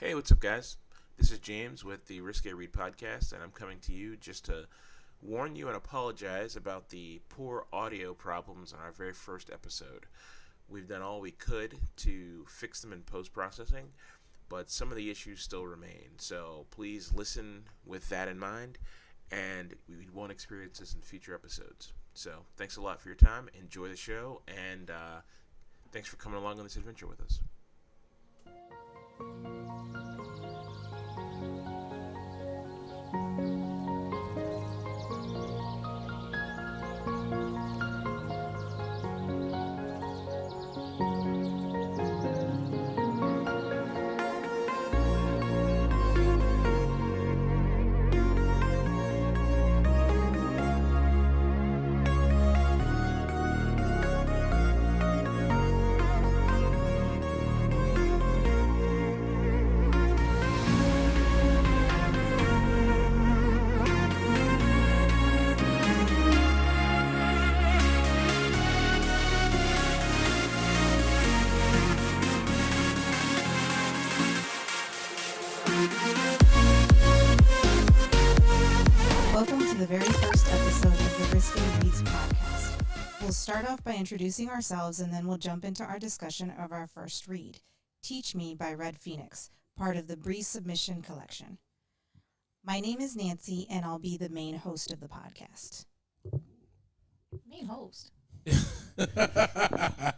Hey, what's up, guys? This is James with the Risqué podcast, and I'm coming to you just to warn you and apologize about the poor audio problems on our very first episode. We've done all we could to fix them in post-processing, but some of the issues still remain. So please listen with that in mind, and we won't experience this in future episodes. So thanks a lot for your time. Enjoy the show, and thanks for coming along on this adventure with us. Welcome to the very first episode of the Risque Reads podcast. We'll start off by introducing ourselves and then we'll jump into our discussion of our first read, Teach Me by Red Phoenix, part of the Bree submission collection. My name is Nancy and I'll be the main host of the podcast. Main host?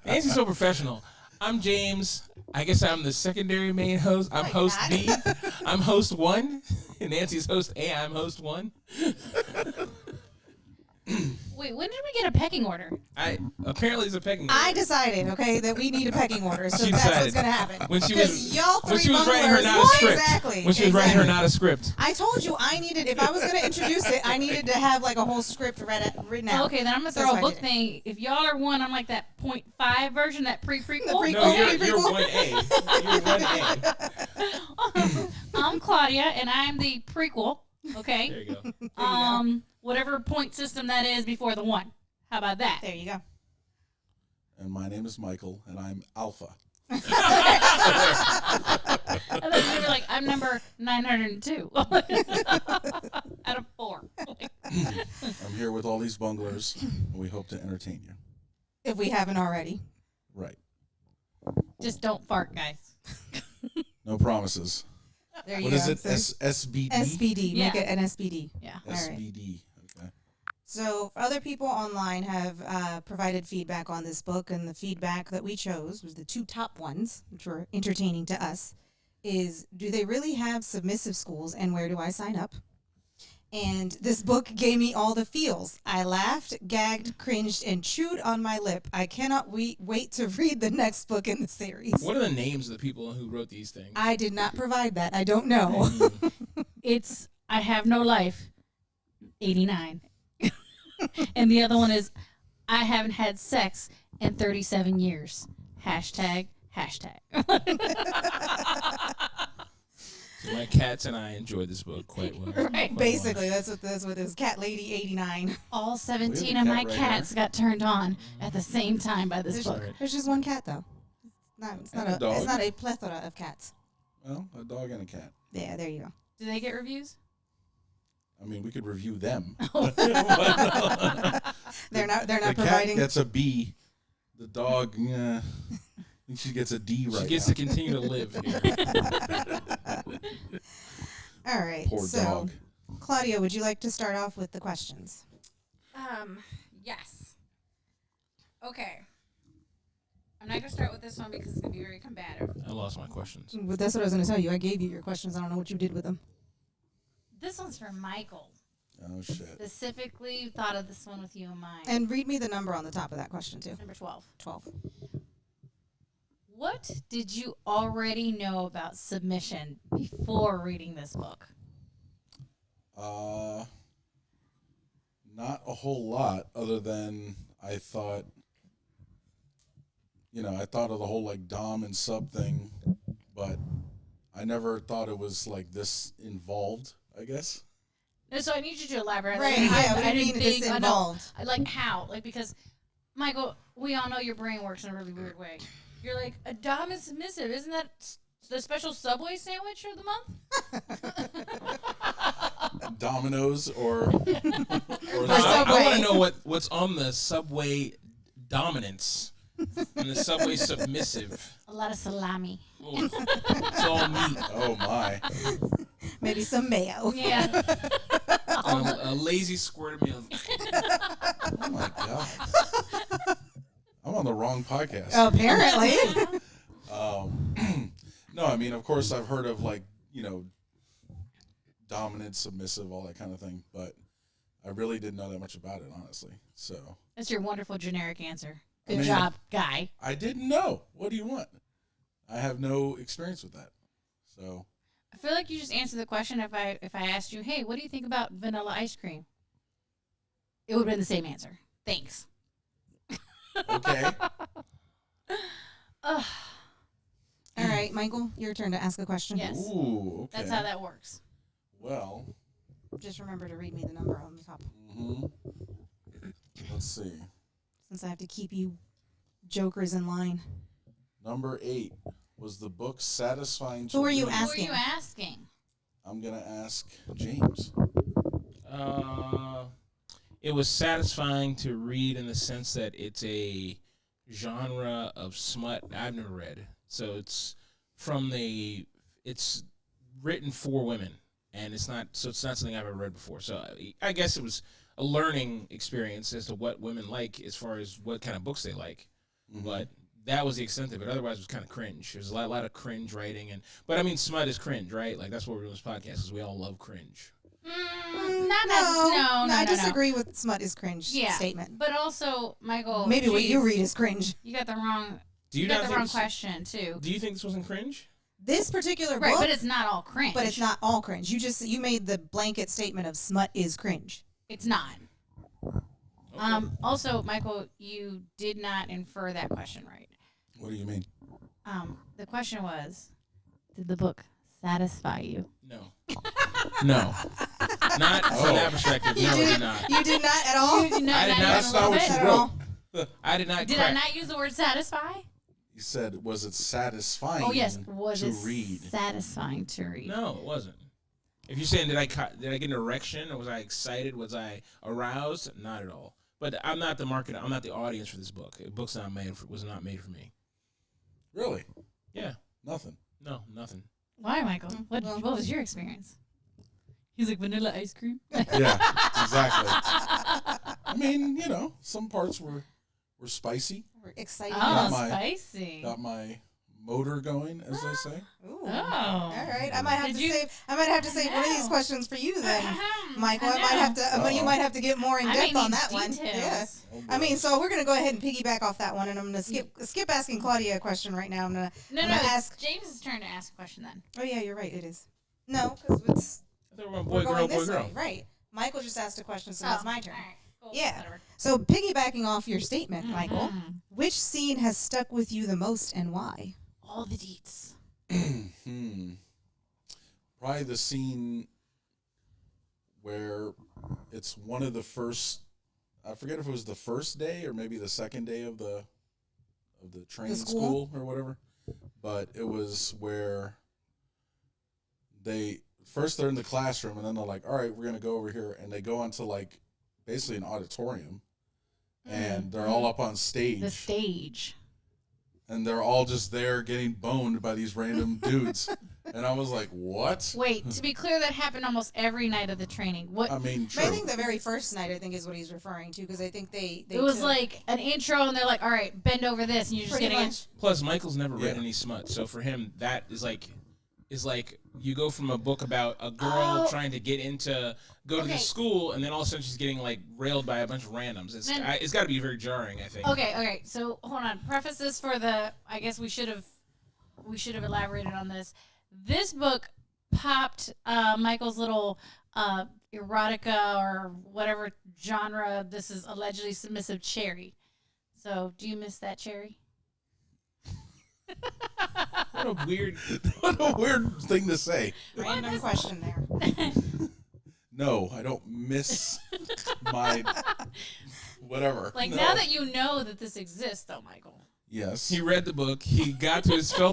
Nancy's so professional. I'm James. I guess I'm the secondary main host. I'm host B. I'm host 1. Nancy's host A. I'm host 1. Wait, when did we get a pecking order? Apparently it's a pecking order. I decided, that we need a pecking order, so She that's decided. what's going to happen. When she Because was y'all when three she was writing her bunglers- not a script. Exactly. When she was writing her not a script. I told you I needed, if I was going to introduce it, I needed to have like a whole script written out. Okay, then I'm going to That's throw what a I book did. thing. If y'all are one, I'm like that 0.5 version, that pre-prequel. The prequel. No, Okay. you're 1A. You're 1A. I'm Claudia, and I'm the prequel. There Okay. you go. Whatever point system that is before the 1. How about that? There you go. And my name is Michael, and I'm Alpha. And then you were like, I'm number 902 out of 4. I'm here with all these bunglers, and we hope to entertain you. If we haven't already. Right. Just don't fart, guys. No promises. There you What go. is it? So- SBD? SBD. Make Yeah. it an SBD. Yeah. All right. SBD. Okay. So other people online have provided feedback on this book, and the feedback that we chose was the 2 top ones, which were entertaining to us, is do they really have submissive schools, and where do I sign up? And this book gave me all the feels. I laughed, gagged, cringed, and chewed on my lip. I cannot wait to read the next book in the series. What are the names of the people who wrote these things? I did not provide that. I don't know. It's I Have No Life, 89. And the other one is I haven't had sex in 37 years. Hashtag. My cats and I enjoyed this book quite well. Right. Basically, that's what it was. Cat Lady 89. All 17 We have of a my cat right cats got turned on at the same time by this There's, book. Right. there's just one cat though. It's And a not dog. it's not a plethora of cats. Well, a dog and a cat. Yeah, there you go. Do they get reviews? I mean, we could review them. They're not The cat providing. gets a B. The dog, yeah. I think she gets a D right She gets now. to continue to live here. All right. Poor so, dog. Claudia, would you like to start off with the questions? Yes. Okay. I'm not going to start with this one because it's going to be very combative. I lost my questions. Well, that's what I was going to tell you. I gave you your questions. I don't know what you did with them. This one's for Michael. Oh, shit. Specifically thought of this one with you in mind. And read me the number on the top of that question too. Number 12. 12. What did you already know about submission before reading this book? Not a whole lot other than I thought, I thought of the whole like Dom and sub thing, but I never thought it was like this involved, I guess. No, so I need you to elaborate. Right, Like, yeah, what do I you didn't mean this think, I know, involved? like how? Like because, Michael, we all know your brain works in a really weird way. You're like, a dom is submissive. Isn't that The special Subway sandwich of the month? Domino's or I Subway. want to know what's on the Subway dominance and the Subway submissive. A lot of salami. Oh, it's all meat. oh my. Maybe some mayo. Yeah. A lazy squirt of milk. Oh my god. I'm on the wrong podcast. Apparently. No, I mean, of course, I've heard of like, dominant, submissive, all that kind of thing, but I really didn't know that much about it, honestly. So That's your wonderful generic answer. Good I mean, job, guy. I didn't know. What do you want? I have no experience with that. So I feel like you just answered the question if I asked you, hey, what do you think about vanilla ice cream? It would have been the same answer. Thanks. okay. Ugh. All right, Michael, your turn to ask a question. Yes. Ooh, okay. That's how that works. Well, Just remember to read me the number on the top, let's see. since I have to keep you jokers in line. Number 8 was the book satisfying to Who are you read? Who are asking? you asking? I'm gonna ask James. It was satisfying to read in the sense that it's a genre of smut I've never read. So it's written for women, and it's not something I've ever read before. So I guess it was a learning experience as to what women like as far as what kind of books they like. Mhm. But that was the extent of it. Otherwise, it was kind of cringe. There's a lot of cringe writing, but I mean, smut is cringe, right? Like that's what we're doing this podcast is we all love cringe. Not No, no, I no, disagree with smut is cringe Yeah. statement. But also, Michael, Maybe what you geez, read is cringe. You got the wrong. Do You you got not the think wrong this- question too. Do you think this wasn't cringe? This particular Right, book, but it's not all cringe. but it's not all cringe. You made the blanket statement of smut is cringe. It's not. Okay. Also, Michael, you did not infer that question right. What do you mean? The question was, did the book satisfy you? No. No. Not from that perspective. No, it did not. You did not at all. You did not, I did not not. even That's a not little what bit? you At wrote. all. I did not Did crack. I not use the word satisfy? You said, was it satisfying Oh yes, was to it read? satisfying to read? No, it wasn't. If you're saying did I get an erection or was I excited? Was I aroused? Not at all. But I'm not the market. I'm not the audience for this book. The book's was not made for me. Really? Yeah. Nothing. No, nothing. Why, Michael? What well- was your experience? He's like vanilla ice cream. Yeah, exactly. I mean, some parts were spicy. We're excited. Oh, Got my- spicy. Got my motor going, as they say. Ooh. Oh. All right. I might have Did to you- save. I might have to save one of these know. questions for you then, Ahem, Michael. I I might have to. know. You might have to get more in I depth may on need that one. details. Yeah. Oh, I boy. mean, so we're gonna go ahead and piggyback off that one, and I'm gonna skip asking Claudia a question right now. I'm No, gonna it's ask. James' turn to ask a question then. Oh yeah, you're right. It is. No, because I thought we were we're boy, girl, going boy, this girl. way, right? Michael just asked a question, so it's my turn. All right, cool, Yeah. whatever. So piggybacking off your statement, Michael, Mhm. which scene has stuck with you the most and why? All the deets. Probably the scene where it's one of the first. I forget if it was the first day or maybe the second day of the training school? school or whatever. But it was where they're in the classroom and then they're like, all right, we're gonna go over here, and they go onto like basically an auditorium, and they're all up on stage. The stage. And they're all just there getting boned by these random dudes. And I was like, what? Wait, to be clear, that happened almost every night of the training. What? I mean, I true. think the very first night, I think, is what he's referring to, because I think they it was took- like an intro, and they're like, "All right, bend over this," and you're just pretty getting much. Plus, Michael's never read Yeah. any smut, so for him, that is like you go from a book about a girl Oh. trying to go to Okay. this school, and then all of a sudden she's getting like railed by a bunch of randoms. It's got to be very jarring, I think. Okay. So hold on. Preface this for the. I guess we should have elaborated on this. This book popped Michael's little erotica or whatever genre this is allegedly submissive cherry. So do you miss that cherry? What a weird. What a weird thing to say. Random question there. No, I don't miss my whatever. Like No. now that you know that this exists, though, Michael. Yes. He read the book. He fell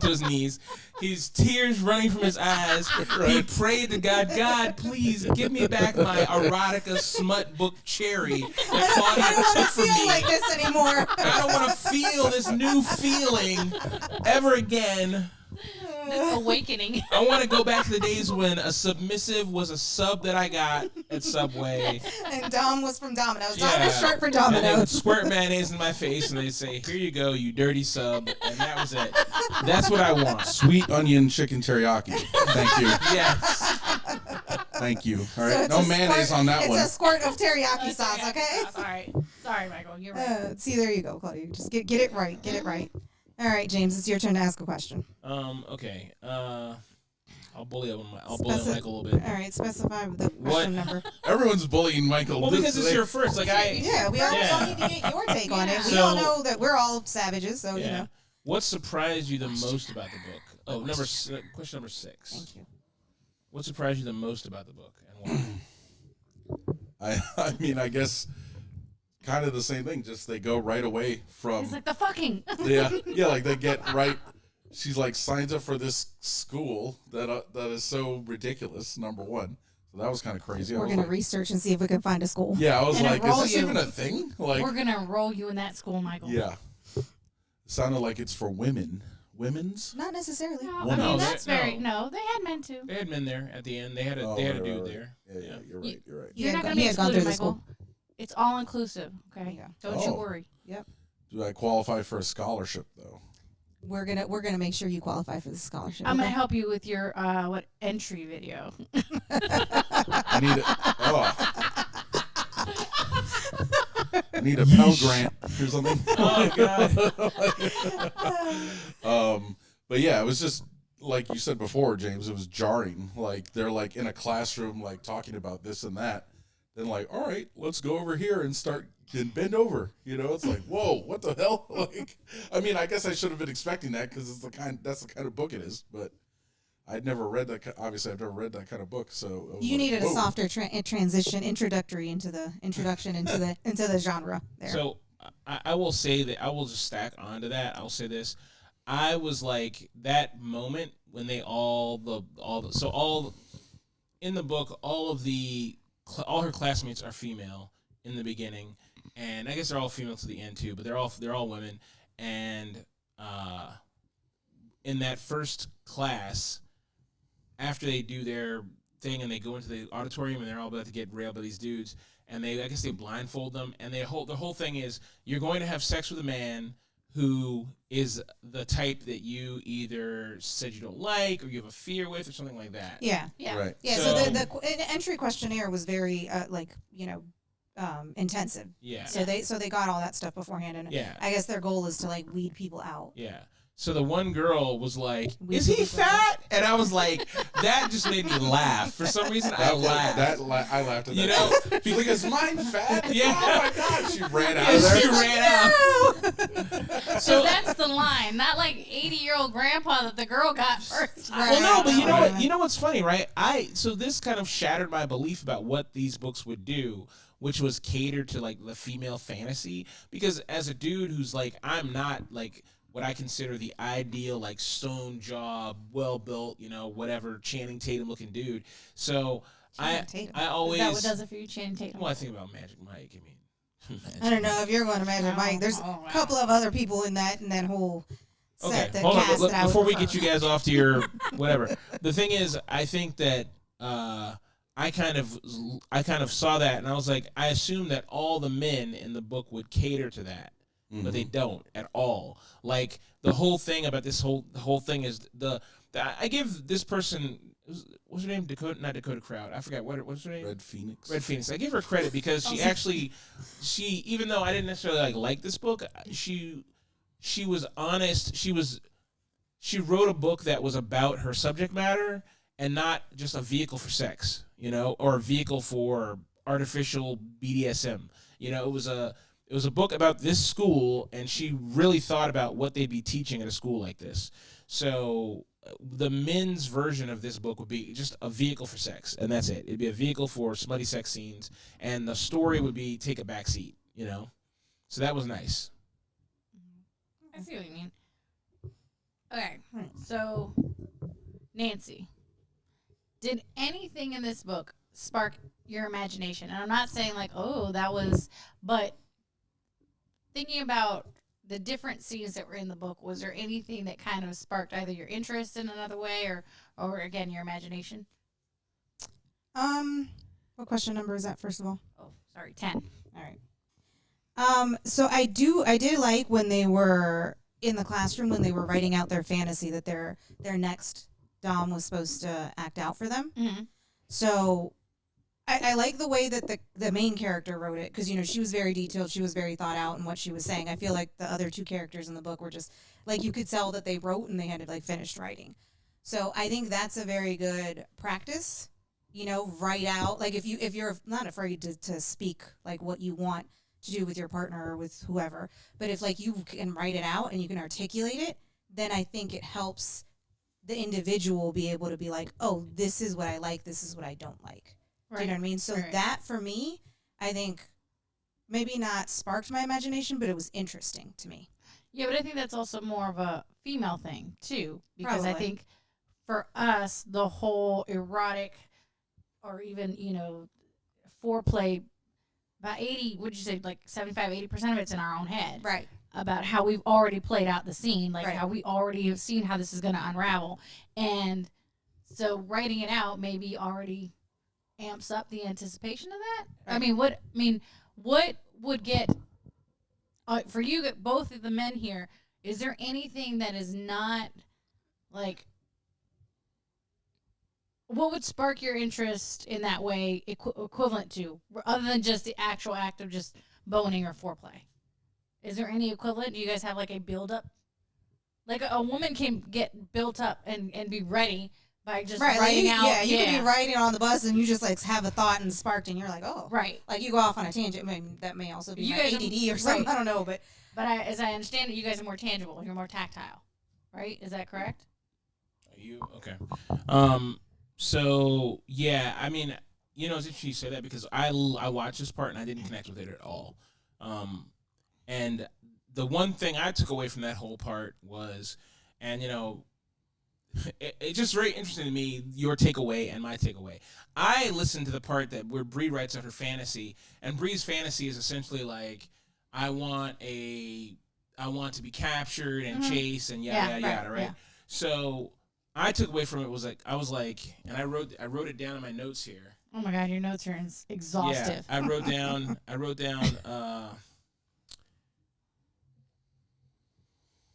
to his knees. He's tears running from his eyes. Right. He prayed to God, God, please give me back my erotica smut book cherry that Claudia I don't want took to from feel me. like this anymore. I don't want to feel this new feeling ever again. This awakening. I want to go back to the days when a submissive was a sub that I got at Subway. And Dom was from Domino's. Yeah. Dom was short for And they would Domino's. squirt mayonnaise in my face and they'd say, here you go, you dirty sub. And that was it. That's what I want. Sweet onion chicken teriyaki. Thank you. Yes. Thank you. All So right. it's No a mayonnaise squirt- on that one. It's a squirt of teriyaki sauce, okay? All right. Sorry, Michael. You're right. See, there you go, Claudia. Just get it right. Get it right. All right, James, it's your turn to ask a question. Okay. I'll bully on Michael a little bit. All right, specify the question number. Everyone's bullying Michael. Well, because it's your first. Like Yeah, we all Yeah. need to get your take on it. We So- all know that we're all savages, so, you know. What surprised you the most about the book? Oh, question number 6. Thank you. What surprised you the most about the book and why? I mean, I guess kind of the same thing. Just they go right away from. It's like the fucking. Yeah, like they get right. She's like signs up for this school that is so ridiculous. Number one, so that was kind of crazy. We're going to research and see if we can find a school. Yeah, I was And like, is enroll this you. even a thing? Like, We're gonna enroll you in that school, Michael. yeah, it sounded like it's for women. Women's. Not necessarily. No, Well, I no, mean they- that's very no. They had men too. They had men there at the end. They had a Oh, they had a right, dude right, there. right. Yeah, you're right. You're right. He You're had not go- gonna he be had gone excluded, through the Michael. school. It's all inclusive. Okay. Yeah. Don't you Oh. worry. Do I qualify for a scholarship though? We're gonna make sure you qualify for the scholarship. I'm gonna okay? help you with your entry video. I need I need a Pell Grant or something. Oh God. But yeah, it was just like you said before, James. It was jarring. Like they're like in a classroom, like talking about this and that. Then like, all right, let's go over here and start and bend over. You know, it's like, whoa, what the hell? Like, I mean, I guess I should have been expecting that because that's the kind of book it is. But I'd never read that. Obviously, I've never read that kind of book. So it was You like, needed a whoa. softer introduction into the genre there. So I will say that I will just stack onto that. I'll say this. I was like that moment when they all in the book all her classmates are female in the beginning, and I guess they're all female to the end too, but they're all women, and in that first class, after they do their thing and they go into the auditorium and they're all about to get railed by these dudes, and I guess they blindfold them, and the whole thing is you're going to have sex with a man who is the type that you either said you don't like or you have a fear with or something like that. Yeah. Right. Yeah, so, So- the entry questionnaire was very intensive. Yeah. So they got all that stuff beforehand, and Yeah. I guess their goal is to like weed people out. Yeah. So the one girl was like, We "Is he did that. fat?" And I was like, that just made me laugh. For some reason, I laughed. I laughed at that. You know? because mine fat. Yeah. Oh my God, she ran out of And there. she ran out. So that's the line, not like 80-year-old grandpa that the girl got first. Right. Well, no, but you know Right. what? You know what's funny, right? So this kind of shattered my belief about what these books would do, which was cater to like the female fantasy. Because as a dude who's like, I'm not like what I consider the ideal like stone jaw, well built, whatever Channing Tatum looking dude. So Channing Tatum. I Is always that what does it for you, Channing Tatum? well, I think about Magic Mike. I mean, I don't know if you're going to Magic Oh, Mike. There's oh, wow. a couple of other people in that whole Okay, set that hold on. cast that I would Before we prefer. get you guys off to your whatever, the thing is, I think that I kind of saw that, and I was like, I assumed that all the men in the book would cater to that, but they don't at all. Like the whole thing about the whole thing is I give this person. What's her name? Not Dakota Crowd. I forgot what's her name. Red Phoenix. Red Phoenix. I give her credit because she even though I didn't necessarily like this book, she was honest. She wrote a book that was about her subject matter and not just a vehicle for sex, or a vehicle for artificial BDSM. It was a book about this school, and she really thought about what they'd be teaching at a school like this. So the men's version of this book would be just a vehicle for sex, and that's it. It'd be a vehicle for smutty sex scenes, and the story would be take a back seat, So that was nice. I see what you mean. Okay, Right. so Nancy, did anything in this book spark your imagination? And I'm not saying like, oh, that was, but thinking about the different scenes that were in the book, was there anything that kind of sparked either your interest in another way or again, your imagination? What question number is that, first of all? Oh, sorry, 10. All right. So I did like when they were in the classroom, when they were writing out their fantasy that their next dom was supposed to act out for them. Mm-hmm. So I like the way that the main character wrote it, because, you know, she was very detailed. She was very thought out in what she was saying. I feel like the other two characters in the book were just, like, you could tell that they wrote and they had to, like, finished writing. So I think that's a very good practice, you know, write out. Like, if you're not afraid to speak, like, what you want to do with your partner or with whoever, but if, like, you can write it out and you can articulate it, then I think it helps the individual be able to be like, oh, this is what I like, this is what I don't like. Right. Do you know what I mean? So Right. that, for me, I think maybe not sparked my imagination, but it was interesting to me. Yeah, but I think that's also more of a female thing too, because I Probably. think for us the whole erotic or even, you know, foreplay, about 80, would you say, like 75-80% of it's in our own head, Right. about how we've already played out the scene, like Right. how we already have seen how this is going to unravel, and so writing it out maybe already amps up the anticipation of that. Right. What would get for you, both of the men here? Is there anything that is not like, what would spark your interest in that way, equivalent to, other than just the actual act of just boning or foreplay? Is there any equivalent? Do you guys have like a build up? Like a woman can get built up and be ready by just Right. Like, writing out. yeah, you could be writing on the bus and you just, like, have a thought and sparked and you're like, oh. Right. Like, you go off on a tangent. I mean, that may also be You my guys are- ADD or something. right. I don't know, but But as I understand it, you guys are more tangible. You're more tactile, right? Is that correct? Are you okay? So yeah, I mean, you know, it's interesting you say that because I watched this part and I didn't connect with it at all. And the one thing I took away from that whole part was, and you know, it's just very interesting to me, your takeaway and my takeaway. I listened to the part that where Bree writes out her fantasy, and Bree's fantasy is essentially like, I want to be captured and chased and yada yada yada, right? Yeah. So I took away from it was like, I was like, and I wrote it down in my notes here. Oh my God, your notes are exhaustive. Yeah, I wrote down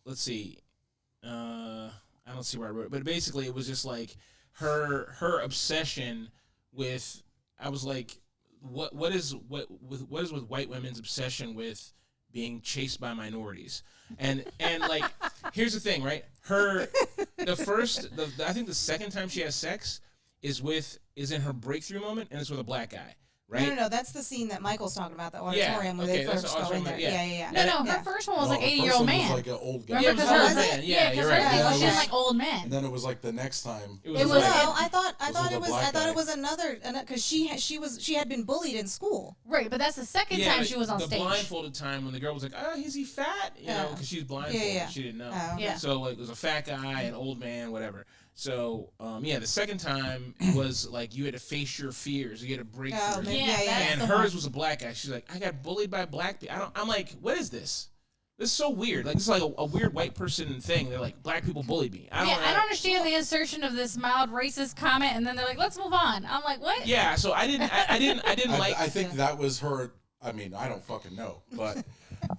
let's see. I don't see where I wrote it, but basically it was just like her obsession with, I was like, what is with white women's obsession with being chased by minorities? And like, here's the thing, right? I think the second time she has sex is in her breakthrough moment, and it's with a black guy, right? no, that's the scene that Michael's talking about, the Yeah, auditorium where okay, they that's first what I was go in talking there. about, Yeah. No, Yeah. her first one was No, like the 80-year-old first one man. was like an old guy. Remember, Yeah, because it was her, an old man. Yeah, because you're her right. thing Yeah, was it she didn't was- like old And men. then it was like the next time. It was Well, like- I thought Was with it a was black guy. another, because she had been bullied in school. Right, but that's the second time but she was on the stage. blindfolded time when the girl was like, "Oh, is he fat?" You know, Yeah. because she's blindfolded, Yeah. she didn't know. Oh, Yeah. So like, it was a fat guy, an old man, whatever. So the second time was like you had to face your fears, you had to break Oh, through. maybe, Yeah, yeah. that's And the hers one. was a black guy. She's like, I got bullied by black people. I'm like, what is this? This is so weird. Like, this is like a weird white person thing. They're like, black people bullied me. I don't understand the insertion of this mild racist comment, and then they're like, "Let's move on." I'm like, "What?" Yeah, so I didn't like. I think that was her. I mean, I don't fucking know, but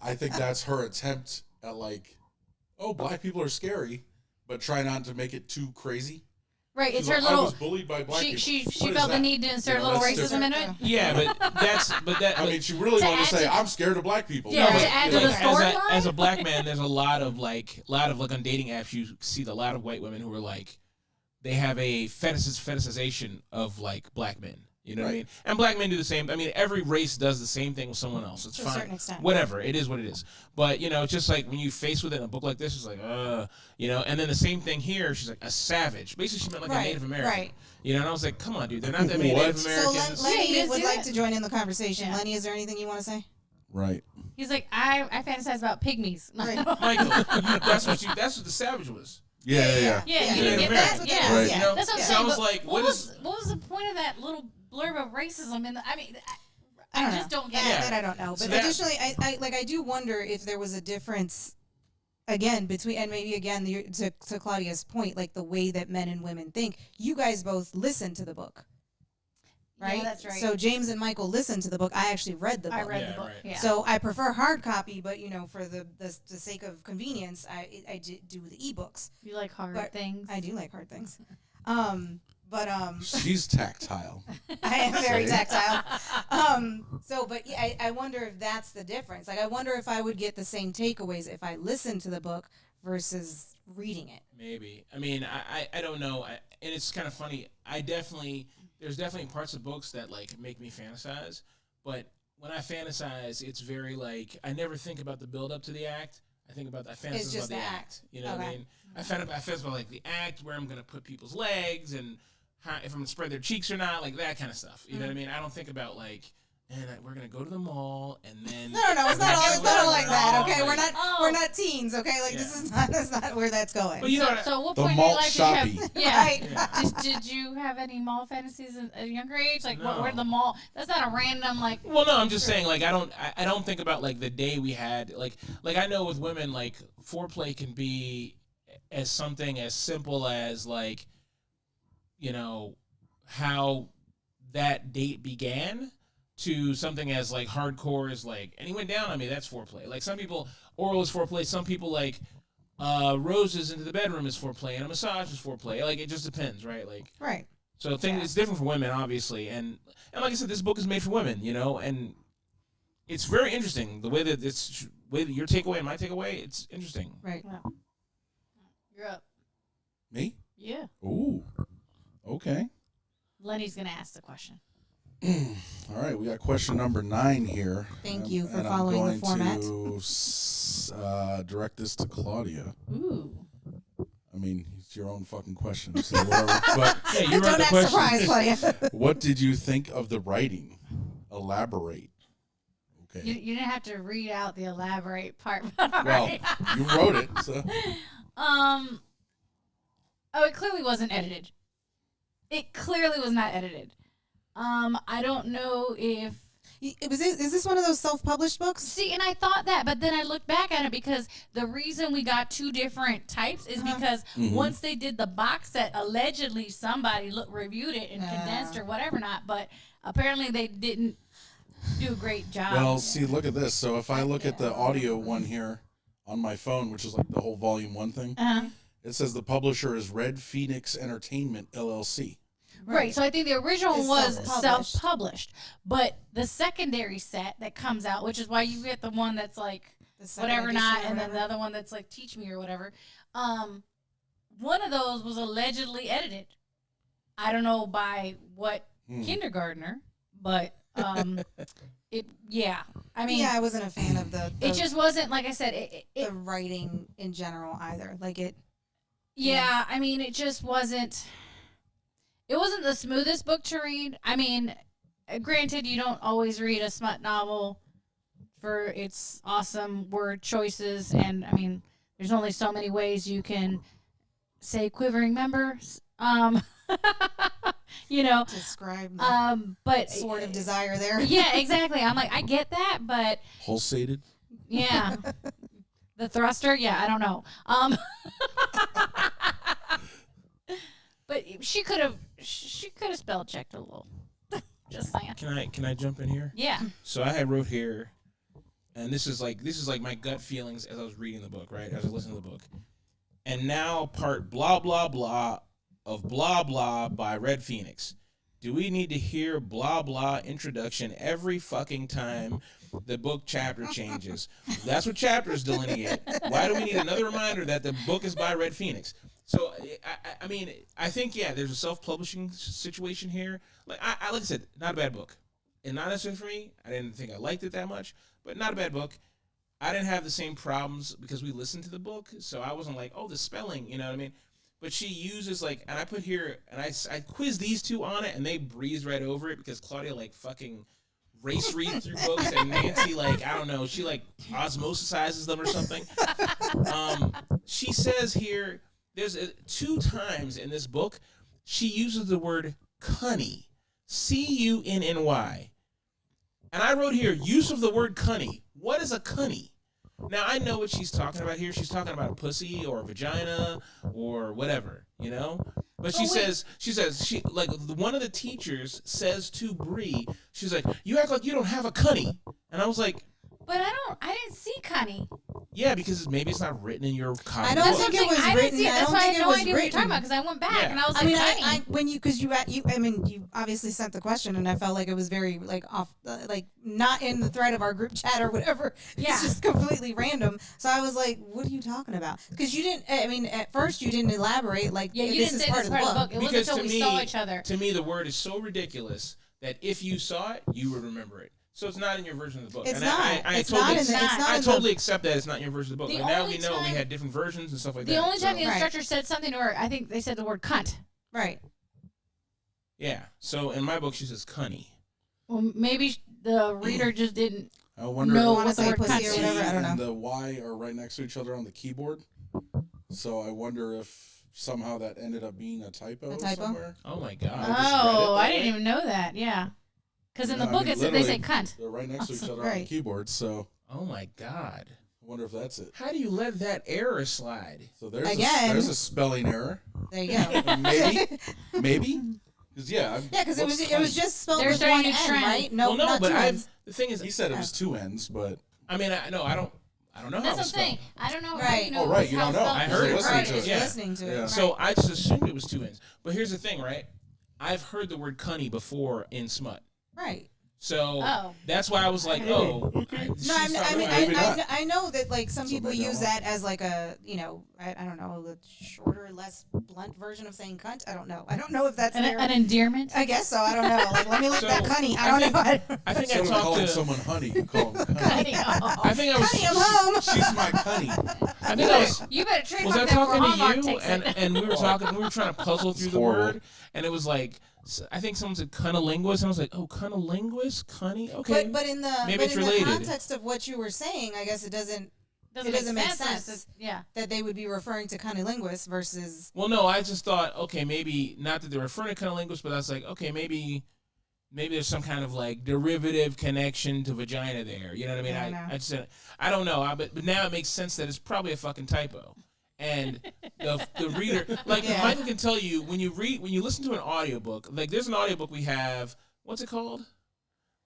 I think that's her attempt at like, oh, black people are scary, but try not to make it too crazy. Right, it's She's her like, I little. was bullied by black people. She What is felt the that? need to insert You a know, little that's racism different. into it. Yeah, but I mean, she really To wanted to add say, to- I'm scared of black people. Yeah, But, to add you to know, the storyline? as a black man, there's a lot of like on dating apps. You see a lot of white women who are like, they have a fetishization of like black men. You know what I Right. mean? And black men do the same. I mean, every race does the same thing with someone else. It's To a fine. certain extent. Whatever. It is what it is. But, you know, it's just like when you face with it in a book like this, it's like, you know, and then the same thing here, she's like a savage. Basically, she meant like a Native American. Right. You know, and I was like, come on, dude. They're not that many What? Native So Americans. Yeah, you Lenny didn't would see like that? to join in the conversation. Yeah. Lenny, is there anything you want to say? Right. He's like, I fantasize about pygmies. Right. Michael, that's what the Savage was. Yeah. Yeah, you Yeah, didn't get right. that. What Yeah, that is, Right. yeah. You know, that's what I'm so I saying. was but like, what was the point of that little blurb of racism? I just don't get that, it. that I don't know. So But that- additionally, I do wonder if there was a difference again between, and maybe again to Claudia's point, like the way that men and women think. You guys both listen to the book, right? Yeah, that's right. So James and Michael listened to the book. I actually read the book. I read Yeah, the book. right. Yeah. So I prefer hard copy, but for the sake of convenience, I do the ebooks. you like hard but things. I do like hard things. But She's tactile. I am very Say. tactile. But yeah, I wonder if that's the difference. Like, I wonder if I would get the same takeaways if I listened to the book versus reading it. Maybe. I mean, I don't know. And it's kind of funny. There's definitely parts of books that like make me fantasize. But when I fantasize, it's very like, I never think about the build up to the act. I fantasize It's just about the the act. act. You know what I mean? I fantasize about like the act, where I'm going to put people's legs and how, if I'm going to spread their cheeks or not, like that kind of stuff. You know what I mean? I don't think about like, we're going to go to the mall and then... No, it's not all like that. Okay, Oh. we're not teens. Okay, like that's not where that's going. But you know what? So what The point in your malt life did you shoppy. have? Yeah. Right. Yeah. Did you have any mall fantasies at a younger age? Like, No. where the mall? That's not a random like. Well, no, I'm just saying, like, I don't think about like the day we had, like I know with women, like foreplay can be as something as simple as like, how that date began, to something as like hardcore as like, and he went down on me. That's foreplay. Like some people, oral is foreplay. Some people like roses into the bedroom is foreplay, and a massage is foreplay. Like it just depends, right? Like Right. so, it's different for women, obviously, and like I said, this book is made for women, and it's very interesting the way that your takeaway and my takeaway. It's interesting. Right. You're up. Me? Yeah. Ooh. Okay. Lenny's gonna ask the question. All right, we got question number 9 here. Thank you for and following the I'm format. going to direct this to Claudia. Ooh. I mean, it's your own fucking question, so whatever. But Yeah, you wrote Don't the act question. surprised, Claudia. what did you think of the writing? Elaborate. Okay. You didn't have to read out the elaborate part. Well, you wrote it, so. It clearly wasn't edited. It clearly was not edited. I don't know if. Is this one of those self-published books? See, and I thought that, but then I looked back at it because the reason we got 2 different types is because once they did the box set, allegedly somebody reviewed it and condensed or whatever not, but apparently they didn't do a great job. Well, see, look at this. So if I look at the audio one here on my phone, which is like the whole volume 1 thing, it says the publisher is Red Phoenix Entertainment, LLC. Right, so I think the original It's was self-published. self-published, but the secondary set that comes out, which is why you get the one that's like The second whatever edition not, or and then the whatever? other one that's like teach me or whatever. One of those was allegedly edited. I don't know by what kindergartner, but I mean, Yeah, I wasn't a fan of the it just wasn't like I said. the writing in general either. Like it. Yeah, I mean, it just wasn't. It wasn't the smoothest book to read. I mean, granted, you don't always read a smut novel for its awesome word choices, and I mean, there's only so many ways you can say quivering members. Describe the But sort of desire there. yeah, exactly. I'm like, I get that, but Pulsated. yeah, the thruster. Yeah, I don't know. But she could have spell checked a little. Just saying. Can I jump in here? Yeah. So I had wrote here, and this is like my gut feelings as I was reading the book, right? As I was listening to the book. And now part blah blah blah of blah blah by Red Phoenix. Do we need to hear blah blah introduction every fucking time the book chapter changes? That's what chapters delineate. Why do we need another reminder that the book is by Red Phoenix? So I mean, I think there's a self-publishing situation here. Like I said, not a bad book, and not necessarily for me. I didn't think I liked it that much, but not a bad book. I didn't have the same problems because we listened to the book, so I wasn't like, oh, the spelling, you know what I mean? But she uses like, and I put here, and I quizzed these two on it, and they breezed right over it because Claudia like fucking race read through books, and Nancy, like, I don't know, she like osmosisizes them or something. She says here, there's 2 times in this book, she uses the word cunny, Cunny. And I wrote here, use of the word cunny. What is a cunny? Now, I know what she's talking about here. She's talking about a pussy or a vagina or whatever, you know? But she says, like, one of the teachers says to Bree, she's like, you act like you don't have a cunny. And I was like, But I didn't see Connie. yeah, because maybe it's not written in your copy. I don't think it was I written. didn't see it. I That's don't why I think had it no was idea what you're talking written. about, because I went back Yeah. and I was I like, mean, Connie. when you obviously sent the question, and I felt like it was very like off, like not in the thread of our group chat or whatever. Yeah. It's just completely random. So I was like, "What are you talking about?" Because you didn't. I mean, at first you didn't elaborate. Like, Yeah, you this didn't is say part this of the part book. of the book. It Because wasn't until we saw each other. To me, the word is so ridiculous that if you saw it, you would remember it. So it's not in your version of the book. It's And not. I It's totally, not in the- it's not I in the- totally accept that it's not in your version of the book. The Like, now only we know we time- had different versions and stuff like The that. only time the Right. instructor said something to her, I think they said the word cunt. Right. Yeah. So in my book, she says cunny. Well, maybe the reader just didn't. I wonder No, if want to what the say word pussy cunt or T whatever. I don't and know. the Y are right next to each other on the keyboard. So I wonder if somehow that ended up being a typo, A typo? somewhere. Oh my god. just read it Oh, that I didn't way. even know that. Yeah. Because in the No, I book mean, it said they say literally, cunt. They're right next to each other on the Right. keyboard. So Oh my god. I wonder if that's it. How do you let that error slide? So there's Again. there's a spelling error. There you go. Maybe. Because Yeah, because it was just spelled There's with their one new N, trend. right? No, well, no, not but two N's. the thing is, he said it was 2 N's, but I mean, I don't know how That's it's what I'm spelled. saying. I don't know. How Right. you know Oh, right, it's you how don't it's know. spelled. I heard it. Listening Right, to you're it. Yeah. listening to Yeah. it. So I just assumed it was 2 N's. But here's the thing, right? I've heard the word cunny before in smut. Right. So Oh. that's why I was like, oh, okay. No, Maybe not. I know that like some So people maybe I'm use wrong. that as like a, I don't know, a shorter, less blunt version of saying cunt. I don't know. I don't know if that's their. An endearment. I guess so. I don't know. Like, let me look So, that cunny. I I don't think- know. I think I someone talked calling to. someone honey, you call them honey. I think I was. Cunny, I'm home. She's my honey. I think I was. You better Was trademark I that for talking Hallmark to you? takes And it. and we were talking. We were trying to puzzle through It's the horrible. word, and it was like. I think someone said cunnilinguist, and I was like, "Oh, cunnilinguist, cunny, okay." But in the Maybe but it's in the related. context of what you were saying, I guess it doesn't doesn't make sense. sense. It's- Yeah. that they would be referring to cunnilinguist versus Well, no, I just thought, okay, maybe not that they're referring to cunnilinguist, but I was like, okay, maybe there's some kind of like derivative connection to vagina there. You know what I mean? I don't know. I just said, I don't know, but now it makes sense that it's probably a fucking typo. And the reader, like Yeah. Michael can tell you when you listen to an audiobook, like there's an audiobook we have, what's it called?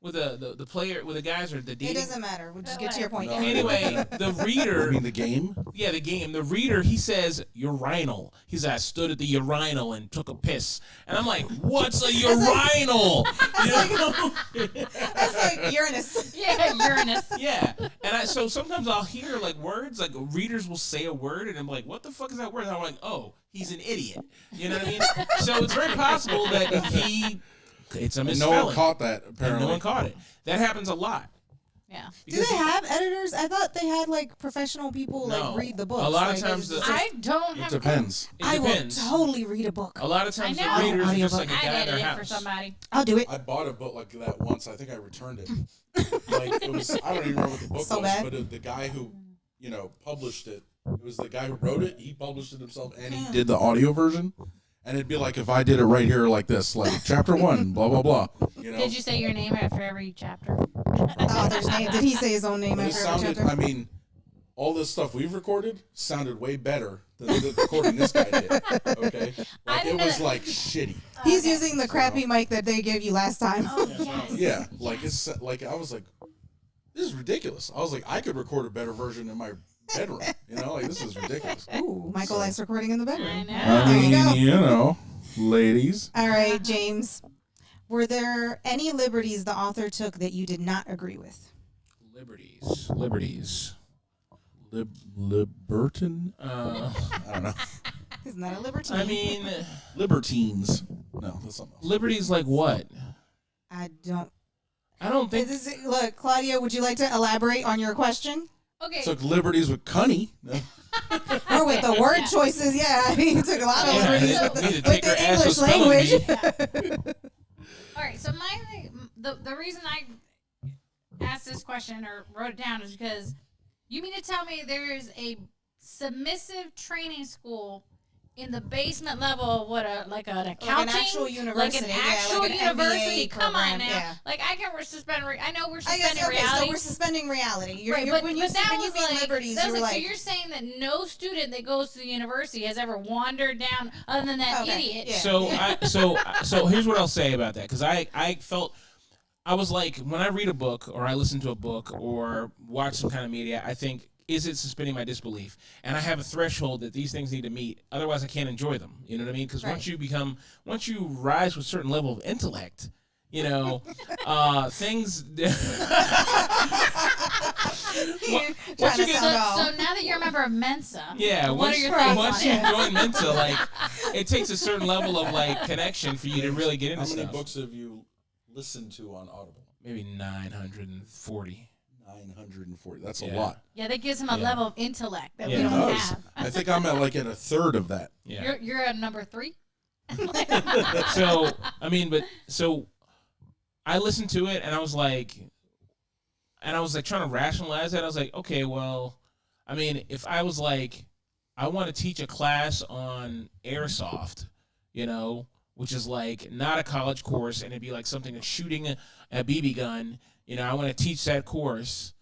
With the player, with the guys or the it dating. doesn't matter. We'll just get to your point. No. Anyway, the You reader, mean the game? yeah, the game. The reader, he says urinal. He says I stood at the urinal and took a piss, and I'm like, what's a urinal? You know? That's like Uranus. Yeah, Uranus. Yeah, and so sometimes I'll hear like words, like readers will say a word, and I'm like, what the fuck is that word? And I'm like, oh, he's an idiot. You know what I mean? So it's very possible that it's a And misspelling. no one caught that, and apparently. no one caught it. That happens a lot. Yeah. Do they have editors? I thought they had like professional people No. like read the books. A lot of Like, times it's the- just- I don't It have. depends. It I will depends. totally read a book. A lot of times I the know. readers are just Audiobook. like a guy I in their edited it for house. somebody. I'll do it. I bought a book like that once. I think I returned it. Like it was, I don't even remember what the book So was, bad. but the guy who, published it. It was the guy who wrote it. He published it himself, and he did the audio version. And it'd be like if I did it right here, like this, like chapter 1, blah blah blah. You know. Did you say your name after every chapter? Author's name. Did he say his own name But it after every sounded. chapter? I mean, all this stuff we've recorded sounded way better than the recording this guy did. Okay, I like it didn't know was that- like shitty. He's Okay. using the crappy mic that they gave you last time. Oh yes. Yeah, like it's like I was like, this is ridiculous. I was like, I could record a better version in my bedroom. Like this is ridiculous. Ooh, Michael likes recording in the I bedroom. know. There you go. ladies. All right, James. Were there any liberties the author took that you did not agree with? Liberties. Libertin? Uh, I don't know. Isn't that a libertine? I mean, Libertines. No, that's something else. liberties like what? I don't. I don't think. Look, Claudia, would you like to elaborate on your question? Okay. Took liberties with Cunny. No. Or with the word choices? Yeah, I mean, you took a lot of Yeah, liberties I with need to the take her ass English with spelling language. bee. All right. So my the reason I asked this question or wrote it down is because you mean to tell me there's a submissive training school in the basement level of what an accounting, like an actual university, like an actual like an university. MBA Come on program, now, yeah. like I can suspend. I know we're I guess, suspending okay, reality. so we're suspending reality. Right, but when that you was mean like, liberties, that's you were like, so like, you're saying that no student that goes to the university has ever wandered down other than that Okay, idiot. yeah. So here's what I'll say about that, because I felt, I was like, when I read a book or I listen to a book or watch some kind of media, I think, is it suspending my disbelief? And I have a threshold that these things need to meet. Otherwise, I can't enjoy them. You know what I mean? Because Right. once you rise to a certain level of intellect, you know, things. Trying to you get- sound all- So now that you're a member of Mensa, Yeah, what once, are your thoughts once on you it? join Mensa, like, it takes a certain level of like connection for you to really get into How many stuff. books have you listened to on Audible? Maybe 940. 940. That's Yeah. a lot. Yeah, that gives him a Yeah. level of intellect that Yeah. we It don't does. have. I think I'm at a third of that. Yeah. You're at number 3. So I listened to it and I was like trying to rationalize it. I was like, okay, well, I mean, if I was like, I want to teach a class on airsoft, you know, which is like not a college course, and it'd be like something like shooting a BB gun. You know, I want to teach that course.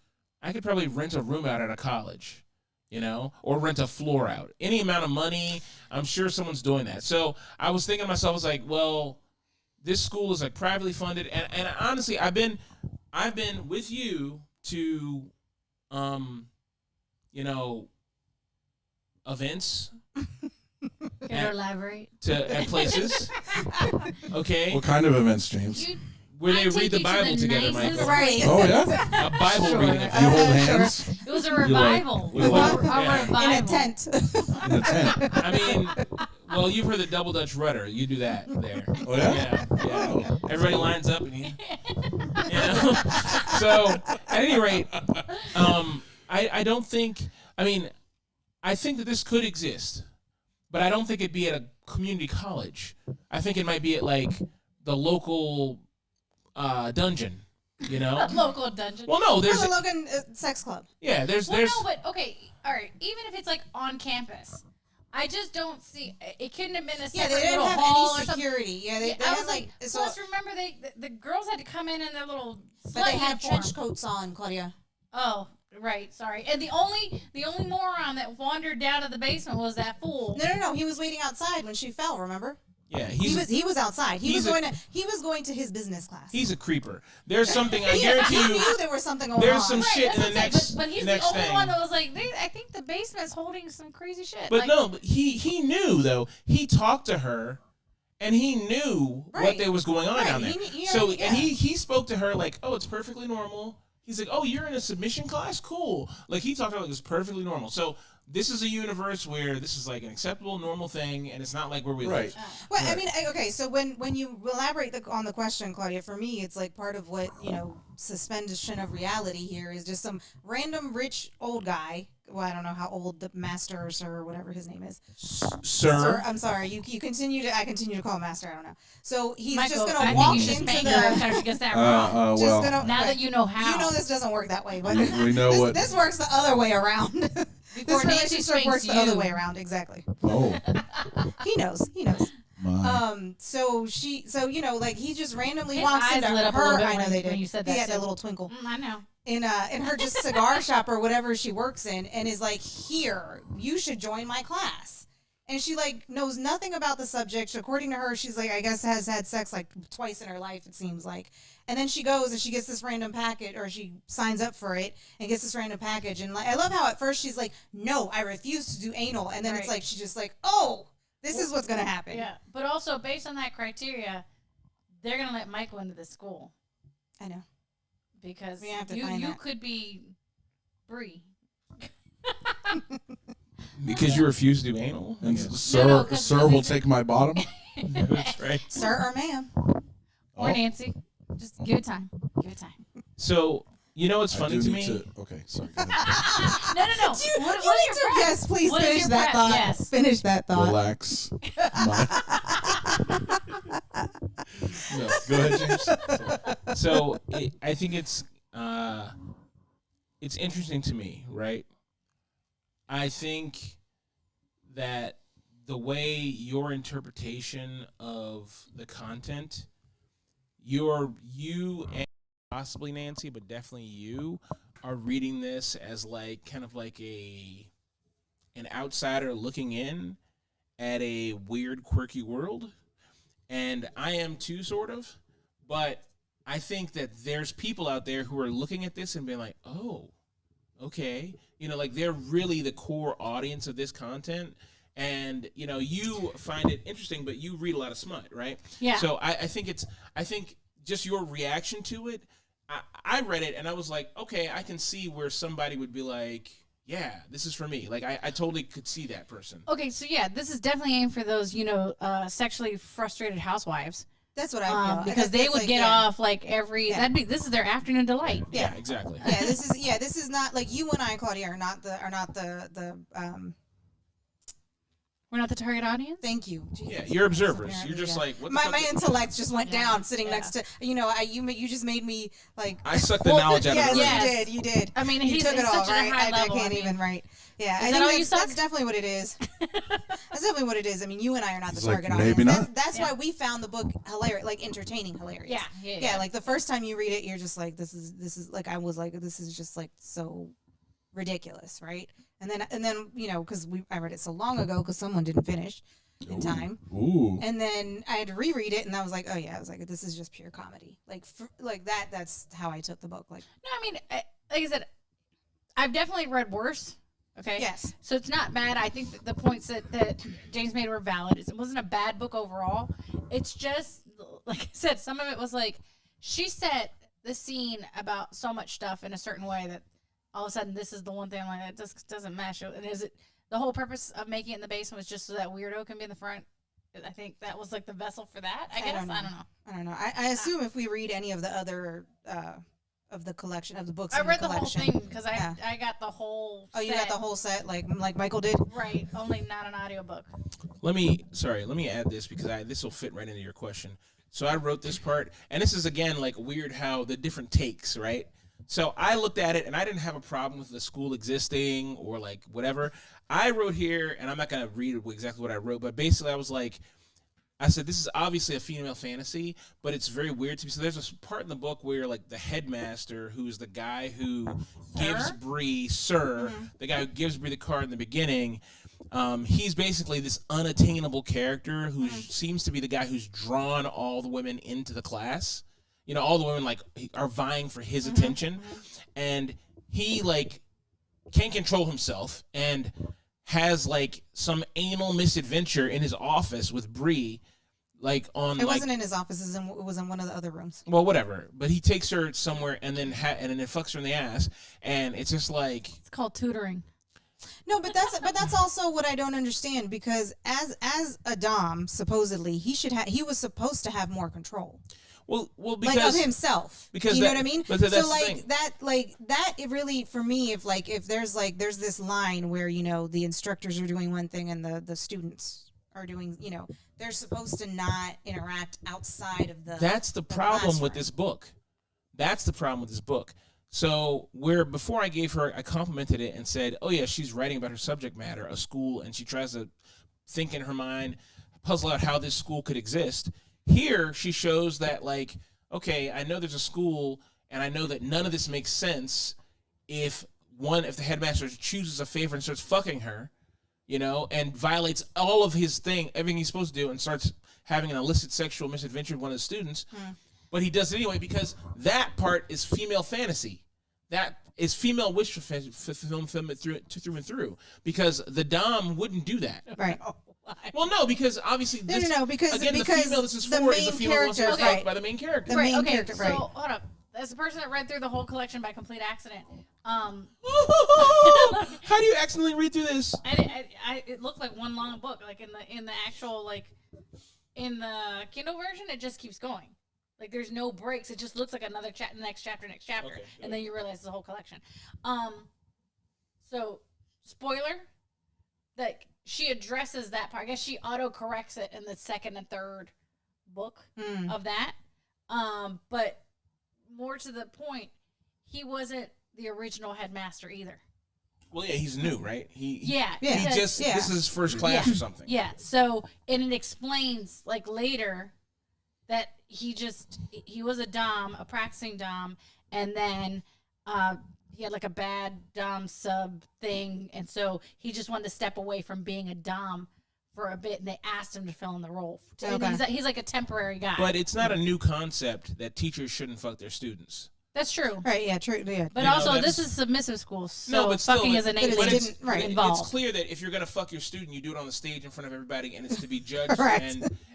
I could probably rent a room out at a college, you know, or rent a floor out. Any amount of money, I'm sure someone's doing that. So I was thinking to myself, I was like, well, this school is like privately funded, and honestly, I've been with you to, you know, events. Can you elaborate? At places, okay, What kind of events, James? where I they take read the you to Bible the together, nicest- Michael. Right. Oh yeah. A Bible Sure. reading. You hold hands It was a revival. you're like- Yeah. in a tent. in a tent. I mean, well, you've heard the double Dutch rudder. You do that there. Oh yeah. Yeah, yeah. Oh. Everybody lines up and you know. So at any rate, I don't think. I mean, I think that this could exist, but I don't think it'd be at a community college. I think it might be at like the local dungeon. You know. Local dungeon. Well, no, There's there's a Logan sex club. yeah, there's Well, no, but okay, all right. Even if it's like on campus, I just don't see. It couldn't have been a Yeah, separate they didn't little have hall any or something. security. Yeah, they Yeah, I had was like, so, plus remember the girls had to come in their little but slut they had uniform. trench coats on, Claudia. Oh, right, sorry. And the only moron that wandered down to the basement was that fool. No. He was waiting outside when she fell. Remember? yeah, He was outside. He was he's going to his business class. he's a creeper. There's something I He guarantee you. knew there was something going There's on. some Right, shit that's in what the I'm saying, next but he's next the only thing. one that was like, I think the basement's holding some crazy shit. But like, no, but he knew though. He talked to her, and he knew what Right. there was going on Right, down there. he So already- and yeah. he spoke to her like, oh, it's perfectly normal. He's like, oh, you're in a submission class, cool. Like he talked to her like it's perfectly normal. So this is a universe where this is like an acceptable, normal thing, and it's not like where we Right. live. Well, I Right. mean, okay. So when you elaborate on the question, Claudia, for me, it's like part of what suspension of reality here is just some random rich old guy. Well, I don't know how old the master or sir or whatever his name is. Sir, I'm sorry. You continue to. I continue to call him master. I don't know. So he's Michael, just I gonna walk think you should into spank her every the. time she gets that wrong. Just Well, gonna, Now right. that you know how. You know this doesn't work that way, but we know this, what. this works the other way around. Before This Nancy relationship spanks works the other you. way around. Exactly. Oh He knows. He knows. my. So like he just randomly His walks eyes into lit up a her. little bit I know when- they did. when you said He that, had that too. little twinkle I know. in her just cigar shop or whatever she works in, and is like, "Here, you should join my class." And she like knows nothing about the subject. According to her, she's like, I guess has had sex like twice in her life, it seems like. And then she goes and she gets this random packet, or she signs up for it and gets this random package. And like, I love how at first she's like, "No, I refuse to do anal," and then it's Right. like she's just like, "Oh, this is what's gonna happen." Yeah, but also based on that criteria, they're gonna let Michael into the school I know. because We have to you find that. could be Bree. because you refuse to do anal. I And guess. sir, No, 'cause sir nothing- will take my bottom. That's right. Sir or ma'am. Or Oh, Nancy. Just give it time. Give it time. So you know what's I funny do to need me? Okay, sorry. Go ahead. No. You What is need your to, prep? yes, please What is finish your that prep? thought. Yes. Finish that thought. Relax. No, go ahead, James. So I think it's it's interesting to me, right? I think that the way your interpretation of the content, you and possibly Nancy, but definitely you, are reading this as like kind of like an outsider looking in at a weird, quirky world. And I am too, sort of. But I think that there's people out there who are looking at this and being like, oh, okay. Like they're really the core audience of this content. And, you find it interesting, but you read a lot of smut, right? Yeah. So I think just your reaction to it, I read it and I was like, okay, I can see where somebody would be like, yeah, this is for me. Like, I totally could see that person. Okay, so yeah, this is definitely aimed for those, sexually frustrated housewives. That's what I feel. Because they would get off like every. Yeah. This is their afternoon delight. Yeah, exactly. Yeah, this is not like you and I, Claudia, are not the We're not the target audience. Thank you. Yeah, you're observers. You're just yeah. like, what the my fuck? intellect just went down sitting next to you just made me like I sucked the knowledge out of yes, the room. Yes. you did. I mean, you he's took it all such at a right. high I level. can't I even mean, right. Yeah, is that all you that's suck? definitely what it is. That's definitely what it is. I mean, you and I are not the It's like, target audience. maybe not. That's why we found the book hilarious, like entertaining, hilarious. Yeah. Like the first time you read it, you're just like, this is like, I was like, this is just like so ridiculous, right? And then because I read it so long ago because someone didn't finish in time. Ooh. And then I had to reread it, and I was like, oh yeah, I was like, this is just pure comedy. Like that. That's how I took the book. Like, No, I mean, like I said, I've definitely read worse. Okay. yes, So it's not bad. I think that the points that James made were valid. It wasn't a bad book overall. It's just, like I said, some of it was like, she set the scene about so much stuff in a certain way that all of a sudden this is the one thing I'm like, that just doesn't mesh. And is it the whole purpose of making it in the basement was just so that weirdo can be in the front? I think that was like the vessel for that. I guess. I don't know. I assume if we read any of the other of the collection of the books, I in read the the whole collection. thing because I got the whole. Oh, you got the whole set, like Michael did. Right, only not an audiobook. Let me add this because this will fit right into your question. So I wrote this part, and this is again like weird how the different takes, right? So I looked at it, and I didn't have a problem with the school existing or like whatever. I wrote here, and I'm not gonna read exactly what I wrote, but basically I was like, I said, this is obviously a female fantasy, but it's very weird to me. So there's a part in the book where, like, the headmaster, who's the guy who gives Bree, the guy who gives Bree the card in the beginning, he's basically this unattainable character who seems to be the guy who's drawn all the women into the class. All the women, like, are vying for his attention. And he, like, can't control himself and has, like, some anal misadventure in his office with Bree. Like on, it wasn't in his offices, and it was in one of the other rooms. Well, whatever. But he takes her somewhere, and then and then it fucks her in the ass, and it's just like It's called tutoring. No, but that's also what I don't understand, because as a dom, supposedly he was supposed to have more control. Well, because like of himself, because you know what I mean. But that's so the like thing. that it really, for me, if there's this line where the instructors are doing one thing and the students are doing, they're supposed to not interact outside of the. That's the problem classroom. with this book. That's the problem with this book. So before I gave her, I complimented it and said, oh yeah, she's writing about her subject matter, a school, and she tries to think in her mind, puzzle out how this school could exist. Here, she shows that, like, okay, I know there's a school, and I know that none of this makes sense if the headmaster chooses a favor and starts fucking her, and violates all of his everything he's supposed to do, and starts having an illicit sexual misadventure with one of the students. But he does it anyway because that part is female fantasy. That is female wish fulfillment through and through. Because the dom wouldn't do that. Right. Well, no, because obviously because again, because the female this is the for is main the female who wants to be character, fucked right. by the main character. The Right, main okay, character, so right. hold up. As a person that read through the whole collection by complete accident, How do you accidentally read through this? it looked like one long book. Like in the actual in the Kindle version, it just keeps going. Like there's no breaks. It just looks like another next chapter, Okay, and then you realize it's the whole collection. So spoiler, like she addresses that part. I guess she auto corrects it in the second and third book of that. But more to the point, the original headmaster either. Well, yeah, he's new, right? He because- this is his first class or something. Yeah. So, and it explains like later that he was a dom, a practicing dom, and then he had like a bad dom sub thing, and so he just wanted to step away from being a dom for a bit, and they asked him to fill in the role. And he's like a temporary guy. But it's not a new concept that teachers shouldn't fuck their students. That's true. Right, yeah, true. Yeah. But also, this is submissive school, so but still, fucking isn't involved. It's clear that if you're gonna fuck your student, you do it on the stage in front of everybody, and it's to be judged Correct.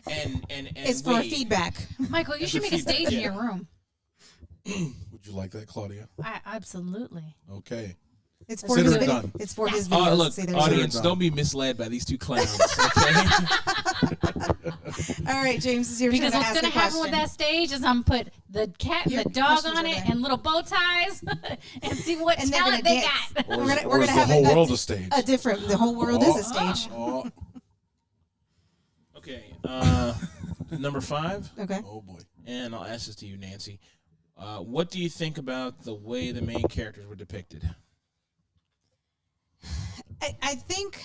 and it's for feedback. Michael, you should make a stage in your room. Would you like that, Claudia? Absolutely. Okay. It's for Consider his it video. done. It's for his videos. Look, See, there's audience, done. don't be misled by these two clowns. Okay. All right, James, is your Because turn to what's ask going a to happen with question. that stage is I'm put the cat and Your the dog questions on are it there. and little bow ties and see what And they're talent gonna they dance. got. Or We're is, gonna- or we're is gonna the have whole a- world a stage? The whole world is a stage. Oh, Okay. Number 5, Okay. oh boy. and I'll ask this to you, Nancy. What do you think about the way the main characters were depicted? I think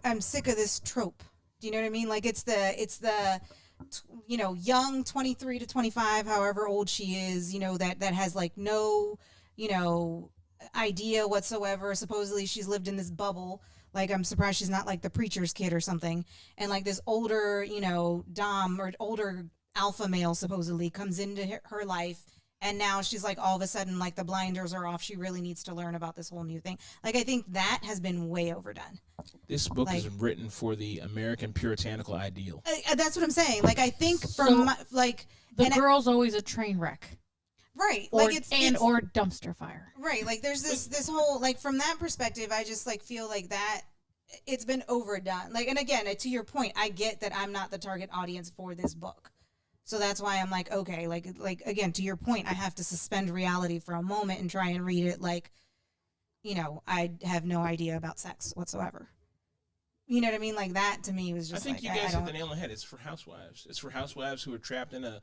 I'm sick of this trope. Do you know what I mean? Like it's the young 23 to 25, however old she is, that has like no, idea whatsoever. Supposedly she's lived in this bubble. Like I'm surprised she's not like the preacher's kid or something. And like this older, dom or older alpha male supposedly comes into her life. And now she's like, all of a sudden, like the blinders are off. She really needs to learn about this whole new thing. Like, I think that has been way overdone. This book is written for the American puritanical ideal. That's what I'm saying. Like, I think The girl's always a train wreck. Right. Or, like or dumpster fire. Right. Like there's this whole, like from that perspective, I just like feel like that it's been overdone. Like, and again, to your point, I get that I'm not the target audience for this book. So that's why I'm like, okay, like again, to your point, I have to suspend reality for a moment and try and read it like, I have no idea about sex whatsoever. You know what I mean? Like that to me was just. I think like, you guys I hit the nail on the head. It's for housewives. It's for housewives who are trapped in a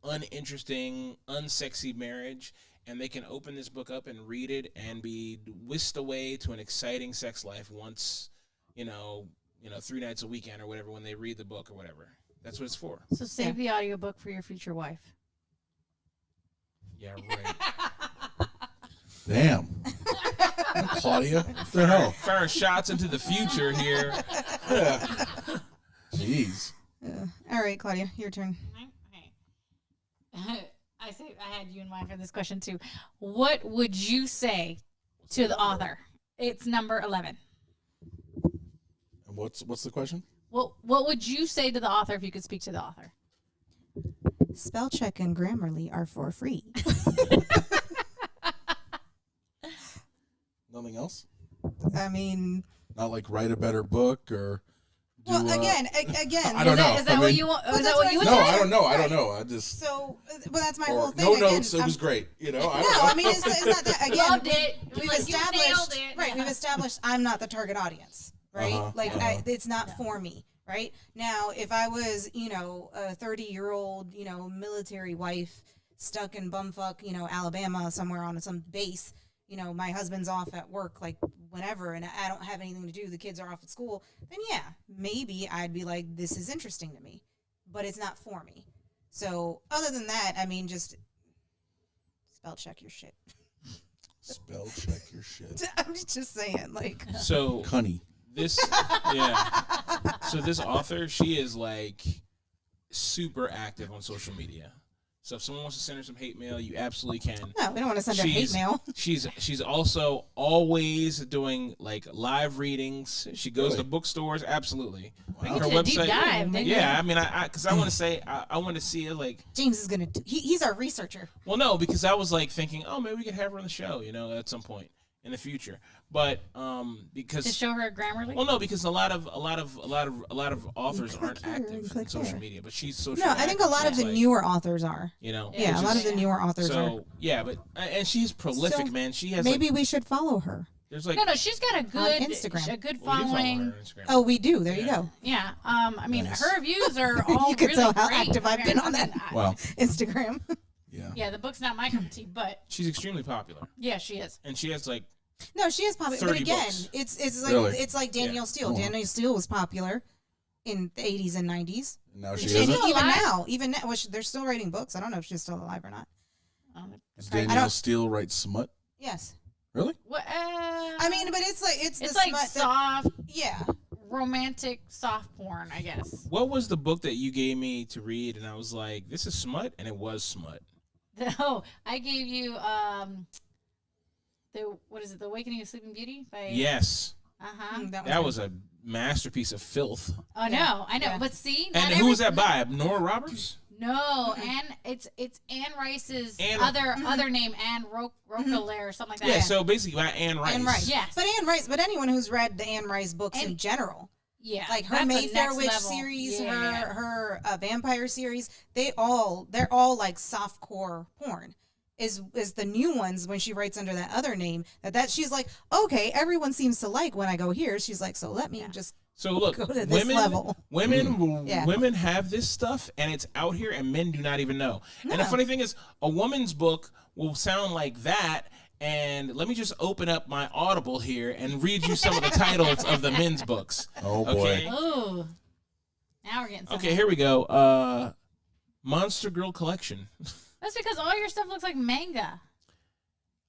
uninteresting, unsexy marriage, and they can open this book up and read it and be whisked away to an exciting sex life once, 3 nights a weekend or whatever when they read the book or whatever. That's what it's for. So save the audiobook for your future wife. Yeah, right. Damn. Claudia, what the hell? Firing shots into the future here. Yeah. Jeez. All right, Claudia, your turn. Okay. I had you in mind for this question too. What would you say to the author? It's number 11. And what's the question? What would you say to the author if you could speak to the author? Spell check and Grammarly are for free. Nothing else? I mean, Not like write a better book or. Do, again, I don't know. Is that what you want? Is that what you would No, say? I don't know. I don't know. I just. so, but that's my Or whole thing. no Again, notes. It was great. I don't know. I mean, it's not that. Again, Loved it. we've Like, you nailed established, it. right? We've established I'm not the target audience, right? It's not for me, right? Now, if I was, a 30-year-old, military wife stuck in bumfuck, Alabama somewhere on some base, my husband's off at work, like whenever, and I don't have anything to do, the kids are off at school, then yeah, maybe I'd be like, this is interesting to me, but it's not for me. So other than that, I mean, just spell check your shit. Spell check your shit. I'm just saying, like. So Cunny. this, So this author, she is like super active on social media. So if someone wants to send her some hate mail, you absolutely can. No, we don't want to send her hate mail. She's also always doing like live readings. She goes to bookstores, absolutely. Wow. Like, her You did a deep website. dive, didn't you? Yeah, I mean, because I want to say, I want to see it like. James is gonna. He's our researcher. Well, no, because I was like thinking, oh, maybe we could have her on the show, at some point in the future. But because To show her Grammarly? well, no, because a lot of authors aren't Click here active and in click social there. media, but she's social. No, I think a lot of the newer authors are. Yeah, which a lot is- of the newer authors are. So yeah, but and she's prolific, So, man. She has Maybe like, we should follow her. there's like No, she's got a good Instagram. a good well, you follow her following. on Instagram. Oh, we do. There you Yeah. go. Yeah. I mean, Nice. her views are all You can really tell how great. active I've been on that. Wow. Instagram. Yeah. Yeah, the book's not my cup of tea, but She's extremely popular, yeah, she is. and she has like No, she is popular. But 30 again, books. it's like Really? it's like Danielle Steele. Oh, wow. Danielle Steele was popular in the 80s and 90s. Now she And isn't. Still even alive? now, well, they're still writing books. I don't know if she's still alive or not. Does I Danielle don't- Steele write smut? Yes. Really? What? I mean, but it's like it's it's the like smut soft, yeah. romantic, soft porn, I guess. what was the book that you gave me to read, and I was like, this is smut, and it was smut. Oh, I gave you the what is it? The Awakening of Sleeping Beauty by Yes, Uh-huh. that was a masterpiece of filth. Oh Yeah. no, I know. Yeah. But see, And not who was every- that by? Nora Roberts? No, and it's Anne Rice's Anne- other name, Anne Roquelaire or something like that. Yeah, so basically by Anne Rice. Anne Rice. Yes. But anyone who's read the Anne Rice books in And- general, Yeah, like her that's a Mayfair next Witch level. series, Yeah. her vampire series, they're all like softcore porn. Is the new ones when she writes under that other name that she's like, okay, everyone seems to like when I go here. She's like, so let me just So look, go to this women, level. Yeah. women have this stuff, and it's out here, and men do not even know. And the No. funny thing is, a woman's book will sound like that. And let me just open up my Audible here and read you some of the titles of the men's books. Oh boy. Okay. Ooh, now we're getting somewhere. Okay, here we go. Monster Girl Collection. That's because all your stuff looks like manga.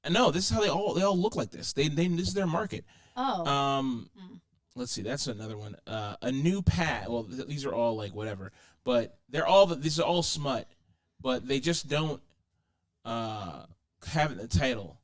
No, this is how they all look like this. They this is their market. Oh, Let's see, that's another one. A New Path. Well, these are all like whatever, but these are all smut, but they just don't have it in the title.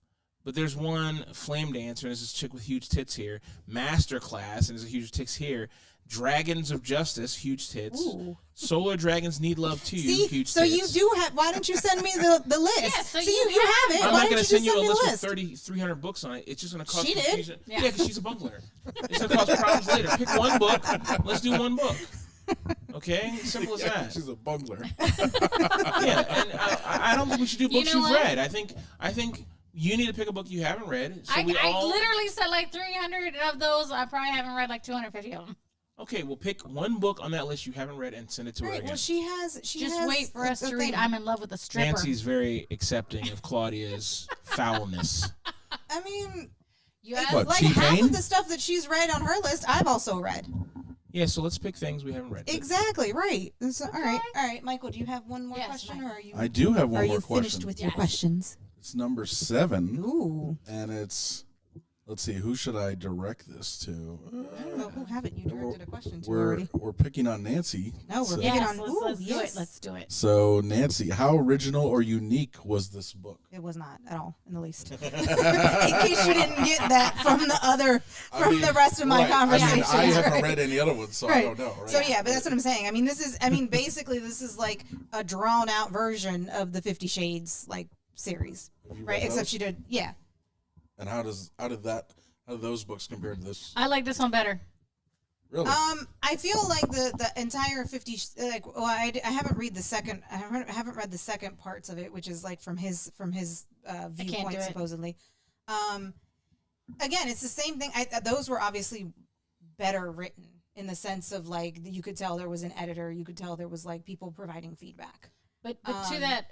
But there's one Flame Dancer, and there's this chick with huge tits here. Masterclass, and there's a huge tits here. Dragons of Justice, huge tits. Ooh. Solar Dragons Need Love too, see. huge So tits. you do have. Why don't you send me the list? Yeah, so see, you you have it. I'm Why not don't going to you send just you a me list the with 300 books on it. It's just going to cause She did? confusion. Yeah. Yeah, because she's a bungler. It's going to cause problems later. Pick one book. Let's do one book. Okay? Simple as Yeah, that. she's a bungler. Yeah, and I don't think we should do books know you've what? read. I think you need to pick a book you haven't read. So I all... literally said like 300 of those. I probably haven't read like 250 of them. Okay, well, pick one book on that list you haven't read and send it to her Right. again. Well, she has. Just wait for us to read I'm in love with a stripper. Nancy's very accepting of Claudia's foulness. I mean, You like, have, What, like half T-Pain? of the stuff that she's read on her list, I've also read. Yeah, so let's pick things we haven't read. Exactly right. And so, all right, Michael. Do you have one more Yes, question, Michael. or are you? I do have are one you more finished question. with your Yes. questions? It's number 7, Ooh. and it's. Let's see, who should I direct this to? Well, who haven't you directed a question to We're already? we're picking on Nancy. No, we're So- picking yes, on. let's, Ooh, let's do yes. it. Let's do it. So Nancy, how original or unique was this book? It was not at all in the least. In case you didn't get that from the rest of my right, conversation. I haven't right? read any other ones, so I Right. don't know. Right? So yeah, but that's what I'm saying. I mean, basically this is like a drawn out version of the 50 Shades like series, Have you read right? Except those? she did, yeah. And how do those books compare to this? I like this one better. Really? I feel like the entire 50 I haven't read the second. I haven't read the second parts of it, which is like from his viewpoint do it. supposedly. Again, it's the same thing. Those were obviously better written in the sense of like you could tell there was an editor. You could tell there was like people providing feedback. But to Um, that,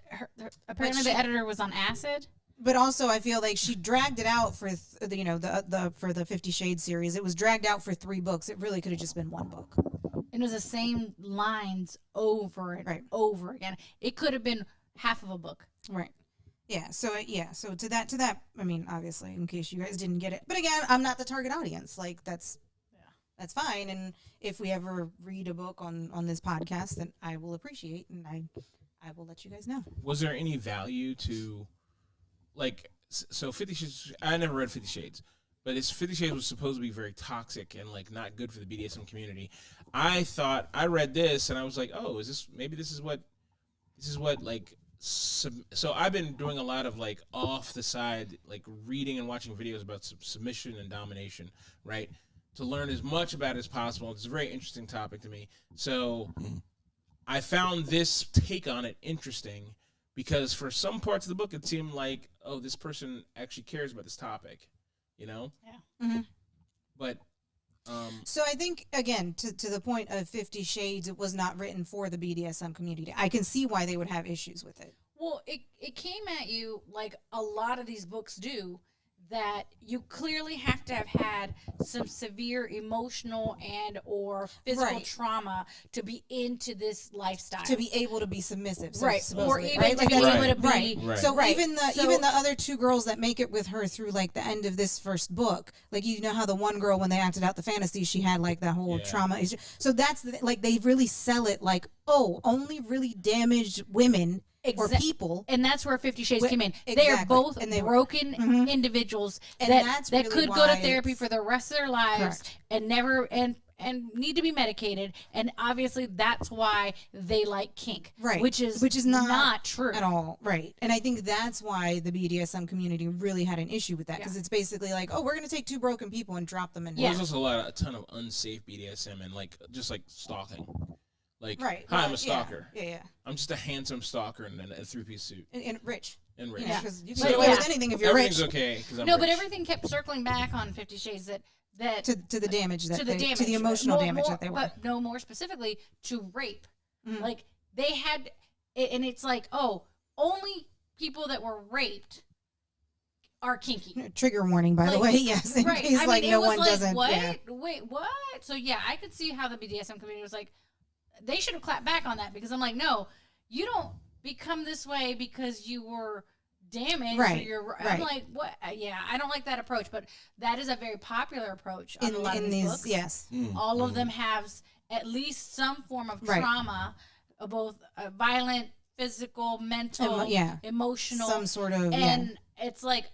apparently she- the editor was on acid. But also, I feel like she dragged it out for for the 50 Shades series. It was dragged out for 3 books. It really could have just been one book. And it was the same lines over and Right. over again. It could have been half of a book. Right. Yeah. So So to that. I mean, obviously, in case you guys didn't get it. But again, I'm not the target audience. Like that's fine. And if we ever read a book on this podcast, then I will appreciate and I will let you guys know. Was there any value to, like, so 50 Shades? I never read 50 Shades, but 50 Shades was supposed to be very toxic and like not good for the BDSM community. I thought I read this and I was like, oh, this is what like. So I've been doing a lot of like off the side, like reading and watching videos about submission and domination, right? To learn as much about it as possible. It's a very interesting topic to me. So I found this take on it interesting because for some parts of the book, it seemed like, oh, this person actually cares about this topic, you know? Yeah. Mm-hmm. But, So I think, again, to the point of 50 Shades, it was not written for the BDSM community. I can see why they would have issues with it. Well, it came at you like a lot of these books do, that you clearly have to have had some severe emotional and or physical Right. trauma to be into this lifestyle. To be able to be submissive, right. Or supposedly, even right? to Like be that's- able to be right. Right. So Right. even the other two girls that make it with her through like the end of this first book, like you know how the one girl when they acted out the fantasy, she had like that whole Yeah. trauma issue. So that's like they really sell it like, oh, only really damaged women or people. And that's where 50 Shades Wh- came in. They are exactly. both And they were- broken Mhm. individuals And that that's that really could go to why therapy it's- for the rest of their lives Correct. and never and need to be medicated. And obviously that's why they like kink, Right. Which is not true at all, right? And I think that's why the BDSM community really had an issue with that, because it's basically like, oh, we're going to take two broken people and drop them in. Yeah. There's also a ton of unsafe BDSM and like just like stalking. Like, Right. hi, I'm Well, a stalker. Yeah. I'm just a handsome stalker in a three-piece suit And rich. and rich. Yeah, because you can But get away yeah. with anything if you're Everything's rich. okay because I'm No, rich. but everything kept circling back on 50 Shades that To the damage that to the they, damage, to the emotional more- damage more- that they were. But no, more specifically to rape. Mhm. Like they had, and it's like, oh, only people that were raped are kinky. Trigger warning, by the Like, way. Yes, in right. case I like mean, no it was one like, doesn't. What? Yeah. Wait, what? So yeah, I could see how the BDSM community was like, they should have clapped back on that, because I'm like, no, you don't become this way because you were damaged. Right, Or you're, right. I'm like, what? Yeah, I don't like that approach, but that is a very popular approach on a lot of In these these, books. yes. All of them have at least some form of Right. trauma, both violent, physical, mental, yeah. emotional, Some sort of and it's like,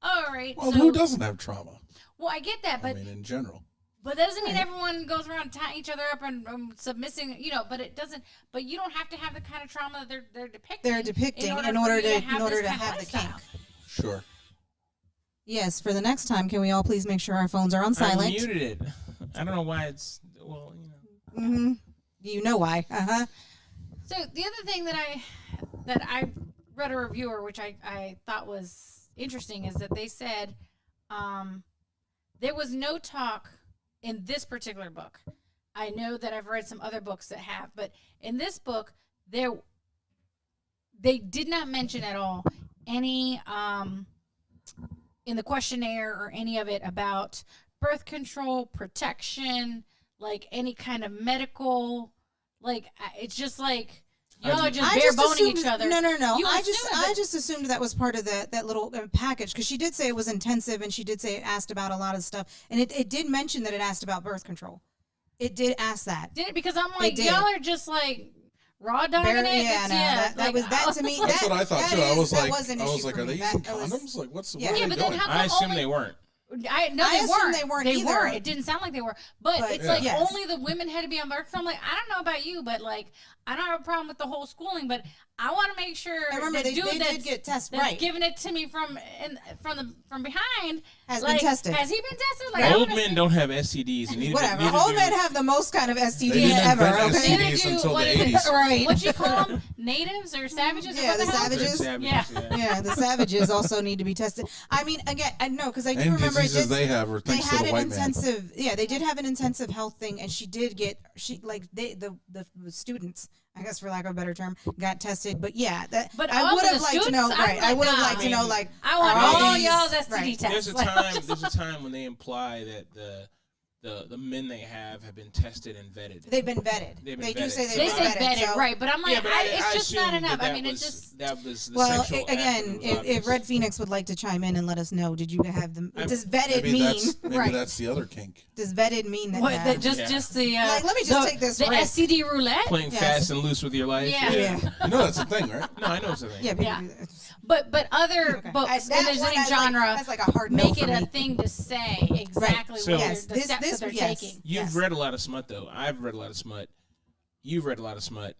all right. Well, so, who doesn't have trauma? Well, I get that, I but mean, in general. but that doesn't mean Right. everyone goes around tying each other up and submissing, But it doesn't. But you don't have to have the kind of trauma that they're depicting. They're depicting in for order you to have in order this to kind of have the kink. lifestyle. Sure. Yes. For the next time, can we all please make sure our phones are on I silent? muted it. I don't know why it's Mm-hmm. You know why? So the other thing that I read a reviewer, which I thought was interesting, is that they said there was no talk in this particular book. I know that I've read some other books that have, but in this book, they did not mention at all any in the questionnaire or any of it about birth control, protection, like any kind of medical. Like it's just like y'all are just bare boning each other. No. You I assumed just assumed that was part of that little package, because she did say it was intensive, and she did say it asked about a lot of stuff, and it did mention that it asked about birth control. It did ask that. Did it, because I'm like, did. y'all are just like raw dogging it. Yeah, It's- no, that like, was that to me. That's that, what I thought that too. I is- was that like, was an issue are for they me. using That was- condoms? Like, what's Yeah. what are Yeah, they but then doing? how come I assume only, they weren't. I assumed they weren't They either. weren't. It didn't sound like they were. But it's yeah. like Yes. only the women had to be on birth. So I'm like, I don't know about you, but like, I don't have a problem with the whole schooling, but I want to make sure I remember the they dude did that's, get tested, that's right. giving it to me from behind Has like, been tested. Has he been tested? Like, I Old wanna men see- don't have STDs. And neither, Whatever. neither Old do- men have the most kind of They STDs didn't ever. invent Okay. Neither STDs do- until what the is it? 80s. Right. What you call them? Natives or savages? Or Yeah, what the the hell? savages. Savages, Yeah. Yeah, the savages also need to be tested. I mean, again, I know, because I do And remember it diseases did, they have are they thanks to had the an white man. intensive. Yeah, they did have an intensive health thing, and she did get the students, I guess for lack of a better term, got tested. But yeah, that. But I all would of have the liked to know. students, I'm Right, I like, would have nah. liked to know. Like, I want are all these- y'all's STD right. tests. There's a Like, time. There's a time when they imply that the men they have been tested and vetted. They've been vetted. They've been They do vetted. say They they've said been vetted. vetted, So, right? But I'm like, Yeah, but it's just not assumed enough. that I mean, was, it just. that was the Well, sexual again, aspect was if obvious. Red Phoenix would like to chime in and let us know, did you have them? Does vetted Maybe mean? maybe Right. that's the other kink. Does vetted mean that? What? yeah. That just Yeah. just the Like, let me just take this the risk. STD roulette. playing Yes. fast and loose with your life. Yeah. Yeah. You know that's a thing, right? No, I know it's a thing. Yeah, Yeah. people- But other Okay. books That in the one, same that's genre that's like a hard no make for it a me. thing to say exactly So- what Yes, the this- steps this- that they're yes. taking. You've Yes. read a lot of smut, though. I've read a lot of smut. You've read a lot of smut.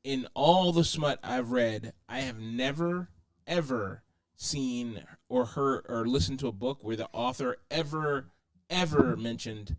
In all the smut I've read, I have never, ever seen or heard or listened to a book where the author ever mentioned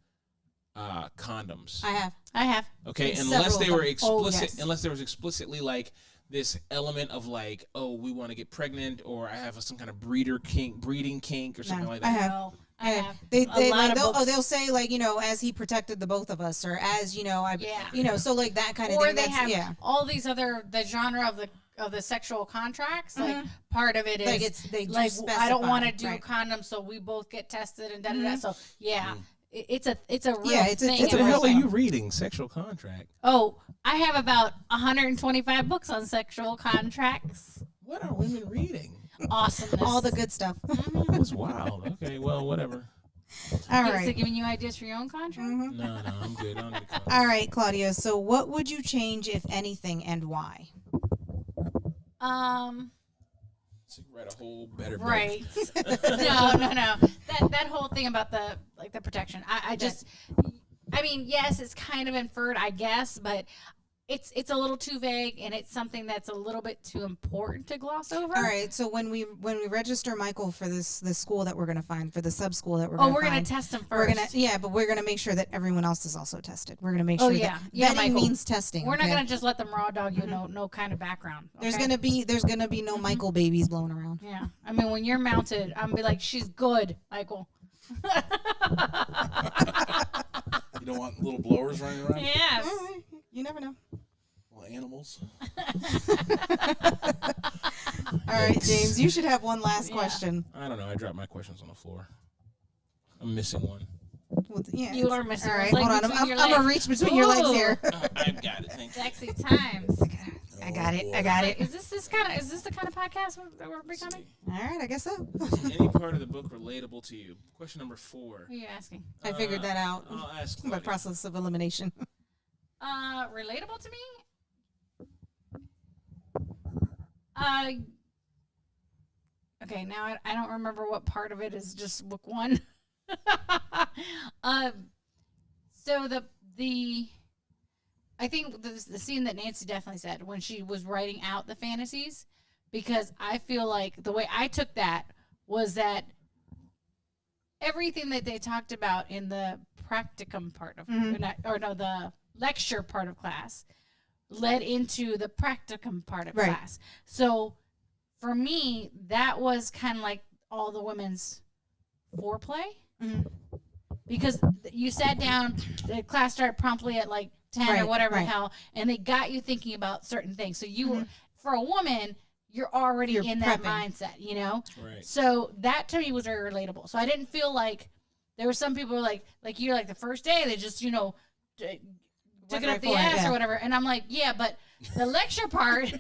condoms. I have. Okay, And unless several they of were them. explicit, Oh, yes. unless there was explicitly like this element of like, oh, we want to get pregnant, or I have some kind of breeding kink, or something No, like I that. have. No, I Yeah. have. They A lot like, of books. they'll say like, you know, as he protected the both of us, or as, you know, Yeah. you know, so like that kind of Or thing. they That's, have yeah. all these other the genre of the sexual contracts. Like part of it is Like they do like I don't specify, want to do right. condoms, so we both get tested and da da da. So it's a real it's a- thing. it's What a the real hell are thing. you reading? Sexual contract. Oh, I have about 125 books on sexual contracts. What are women reading? Awesomeness. All the good stuff. That's wild. Okay, well, whatever. All Is it right. giving you ideas for your own contract? No, I'm good. I don't need to comment. All right, Claudia. So, what would you change, if anything, and why? So you write a whole better book. Right. No. That whole thing about the protection. I mean, yes, it's kind of inferred, I guess, but it's a little too vague, and it's something that's a little bit too important to gloss over. All right. So when we register Michael for this school that we're gonna find, for the sub school that we're Oh, gonna we're find, gonna test them we're first. but we're gonna make sure that everyone else is also tested. We're gonna make Oh, sure yeah. that Yeah, vetting Michael. means testing. We're not okay? gonna just let them raw dog you. No kind of background. There's okay? gonna be no Michael babies blown around. Yeah. I mean, when you're mounted, I'm gonna be like, she's good, Michael. You don't want little blowers running around? Yes. All right. You never know. Well, animals. All right, James. You should have one last Yeah. question. I don't know. I dropped my questions on the floor. I'm missing one. Well, yeah, You it's- are missing All one. right, It's like hold on. between your I'm gonna legs. reach between your legs Ooh. here. I've got it. Thank you. Sexy times. I got it. boy. I got it. Is this the kind of podcast that we're becoming? All right, I guess so. Is any part of the book relatable to you? Question number 4. Who are you asking? I figured that out I'll ask by Claudia. process of elimination. Relatable to me? Okay, now I don't remember what part of it is just book 1. So I think the scene that Nancy definitely said when she was writing out the fantasies, because I feel like the way I took that was that everything that they talked about in the practicum part of the lecture part of class led into the practicum part of Right. class. So for me, that was kind of like all the women's foreplay. Mhm. Because you sat down, the class started promptly at like 10 or Right, whatever right. the hell, and they got you thinking about certain things. So you, for a woman, you're already You're in that prepping. mindset, you know? Right. So that to me was very relatable. So I didn't feel like there were some people like you're like the first day, they just, took it Went up the right for it, ass yeah. or whatever. And I'm like, yeah, but the lecture part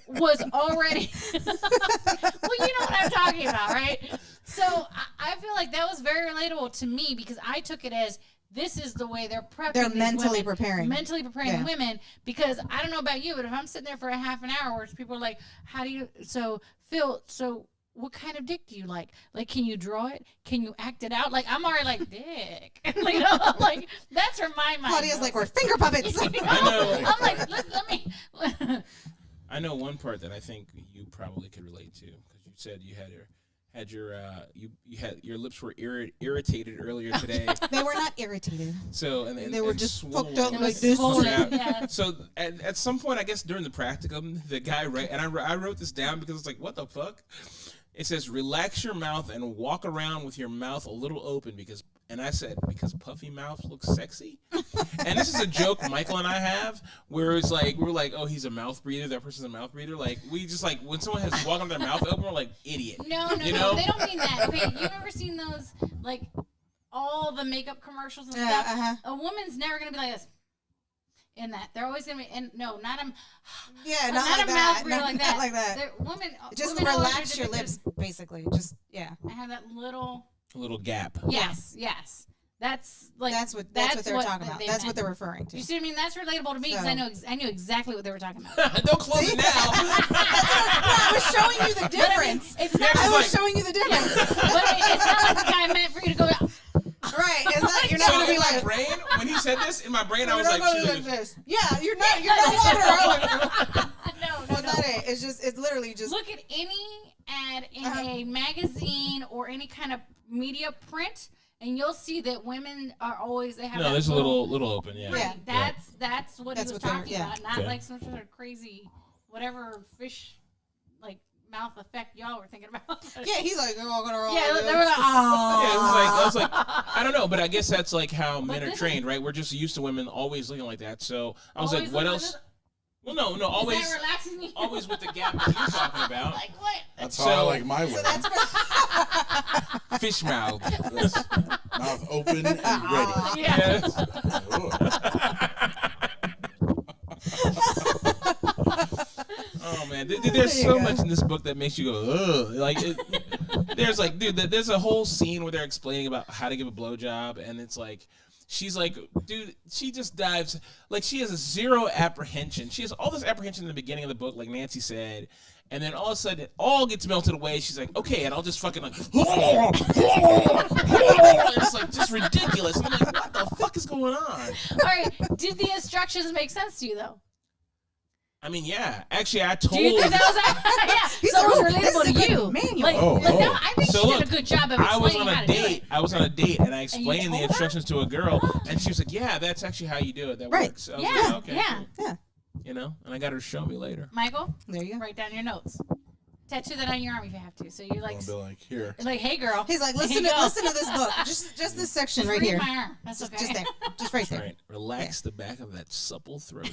was already, well, you know what I'm talking about, right? So I feel like that was very relatable to me because I took it as this is the way they're prepping. They're these mentally women, preparing. mentally preparing Yeah. women. Because I don't know about you, but if I'm sitting there for a half an hour where people are like, how do you, so Phil, what kind of dick do you like? Like, can you draw it? Can you act it out? Like, I'm already like, dick. I'm like, that's where my mind Claudia's goes. like, we're finger puppets. I know. I'm like, let me. I know one part that I think you probably could relate to because you said you had your lips were irritated earlier today. They were not irritated. So and They were and just swollen. fucked up It like was this. swollen, Yeah. yeah. So at some point, I guess during the practicum, the guy I wrote this down because it's like, what the fuck? It says, relax your mouth and walk around with your mouth a little open because puffy mouth looks sexy. And this is a joke Michael and I have where it's like, we're like, oh, he's a mouth breather. That person's a mouth breather. Like, we just like, when someone has walking their mouth open, we're like, idiot. No, You know? they don't mean that. Okay, you've ever seen those, like, all the makeup commercials and stuff? Uh-huh. A woman's never going to be like this. In that. They're always going to be, and no, not a, Yeah, not not like a mouth that. breather like that. Not like that. Just women always relax are your depicted- lips, basically. Just, yeah. I have that little, A little gap. yes. That's like, That's what they're talking about. they That's what meant. they're referring to. You see what I mean? That's relatable to me because So- I knew exactly what they were talking about. Don't close it now. I was showing you the difference. It's Yeah, not, it's I was like- showing you the difference. but it's not like the guy meant for you to go, Right. It's not, you're not So going to be in my like, brain, when he said this, in my brain, I you're was not like, going to she's do like, this. Yeah, you're not. no. Well, not it. It's literally just. Look at any ad in Uh-huh. a magazine or any kind of media print, and you'll see that women are always they have. no, that there's a little open, yeah. Right, Yeah. that's what That's he was what they're- talking yeah. about, not Okay. like some sort of crazy, whatever fish, like mouth effect y'all were thinking about. Yeah, he's like, oh, gonna roll. Yeah, with they it. were like, oh. Yeah, I was like, I don't know, but I guess that's like how men are this trained, right? We're just used to women always looking like that. So I was like, Always what looking else? like Well, no, always, Is that relaxing you? always with the gap that you're talking about. Like what? That's how I like my So women. that's what, Fish mouth. Yes. Mouth open and ready. Yeah. Yes. Oh man, there's There you so go. much in this book that makes you go, ugh. Like, there's like, dude, there's a whole scene where they're explaining about how to give a blowjob, and it's like, she's like, dude, she just dives, like, she has zero apprehension. She has all this apprehension in the beginning of the book, like Nancy said, and then all of a sudden it all gets melted away. She's like, okay, and I'll just fucking like, and it's like just ridiculous. And I'm like, what the fuck is going on? All right. Did the instructions make sense to you though? I mean, yeah, actually, I told. Do you think that was yeah? He's So like, it "Oh, was this is relatable a to good you. manual." Like, Oh, like, oh. no, I think So she look, did a good job of I was explaining on how a to do date. it. I was on a date, and I explained the told her? instructions to a girl, and she was like, "Yeah, that's actually how you do it. That Right. works." I was Yeah, like, okay, yeah. cool. yeah, You know, and I got her to show me later. Michael, there you go. write down your notes. Tattoo that on your arm if you have to. So you like, I'll be like, here. like, hey girl. He's like, Here listen you to go. listen to this book. Just this section Just right read here. my arm. That's okay. Just there. Just right All there. right, relax the back of that supple throat.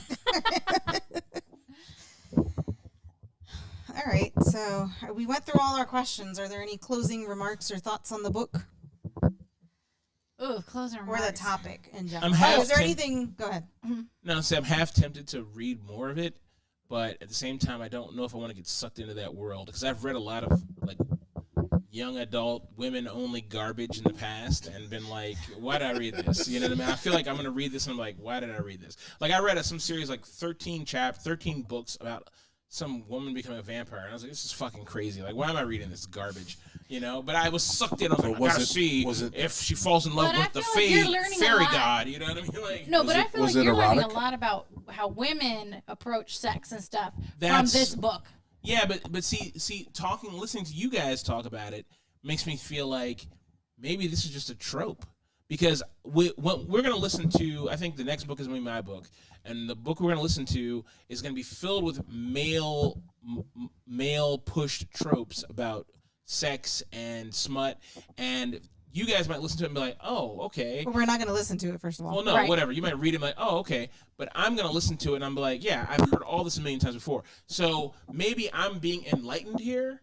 All right. So we went through all our questions. Are there any closing remarks or thoughts on the book Ooh, closing or the remarks. topic in general? I'm half Is there temp- anything? Go ahead. No, see, I'm half tempted to read more of it, but at the same time, I don't know if I want to get sucked into that world because I've read a lot of like young adult women only garbage in the past and been like, why did I read this? You know what I mean? I feel like I'm gonna read this and I'm like, why did I read this? Like I read some series like 13 books about some woman becoming a vampire, and I was like, this is fucking crazy. Like, why am I reading this garbage? You know? But I was sucked in. I was like, I was gotta it- see was it- if she falls in love But I with the feel like you're learning a fairy lot. god. You know what I mean? Like, No, Was but it- I feel was like it you're learning a erotic? lot about how women approach sex and stuff from That's- this book. yeah, but see, listening to you guys talk about it makes me feel like maybe this is just a trope because we're gonna listen to. I think the next book is gonna be my book, and the book we're gonna listen to is gonna be filled with male pushed tropes about sex and smut, and you guys might listen to it and be like, oh, okay. But we're not going to listen to it, first of all. Well, no, Right. whatever. You might read it and be like, oh, okay. But I'm going to listen to it and I'm like, yeah, I've heard all this a million times before. So maybe I'm being enlightened here.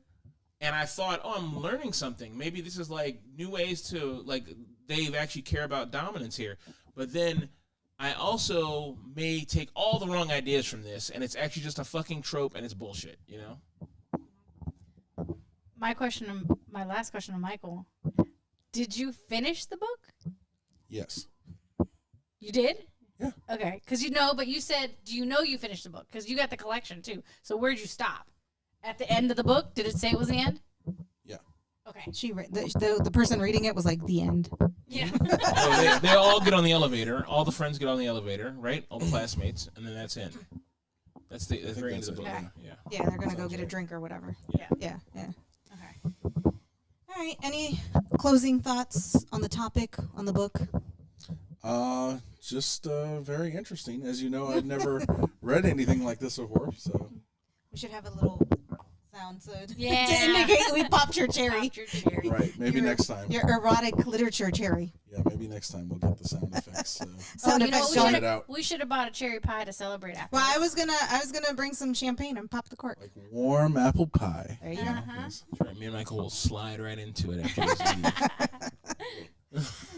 And I thought, oh, I'm learning something. Maybe this is like new ways to, like, they actually care about dominance here. But then I also may take all the wrong ideas from this and it's actually just a fucking trope and it's bullshit, you know? My last question to Michael. Did you finish the book? Yes. You did? Yeah. Okay, because but you said, do you know you finished the book? Because you got the collection too. So where'd you stop? At the end of the book? Did it say it was the end? Yeah. Okay. The person reading it was like the end. Yeah. Oh, they all get on the elevator. All the friends get on the elevator, right? All the classmates. And then that's it. That's the very end of the book. Okay. Yeah. Yeah, they're gonna go get a drink or whatever. Yeah. Yeah. Okay. All right. Any closing thoughts on the topic on the book? Just very interesting. As you know, I'd never read anything like this before, so We should have a little sound so Yeah. to indicate we popped your cherry. Popped your cherry. right. Maybe Your- next time. Your erotic literature cherry. Yeah, maybe next time we'll get the sound effects. Sound you know effects, what, John. it out. we should have bought a cherry pie to celebrate after. Well, I was gonna bring some champagne and pop the cork. Like warm apple pie. There you go. Uh-huh. Yes. That's right. Me and Michael will slide right into it after this leave.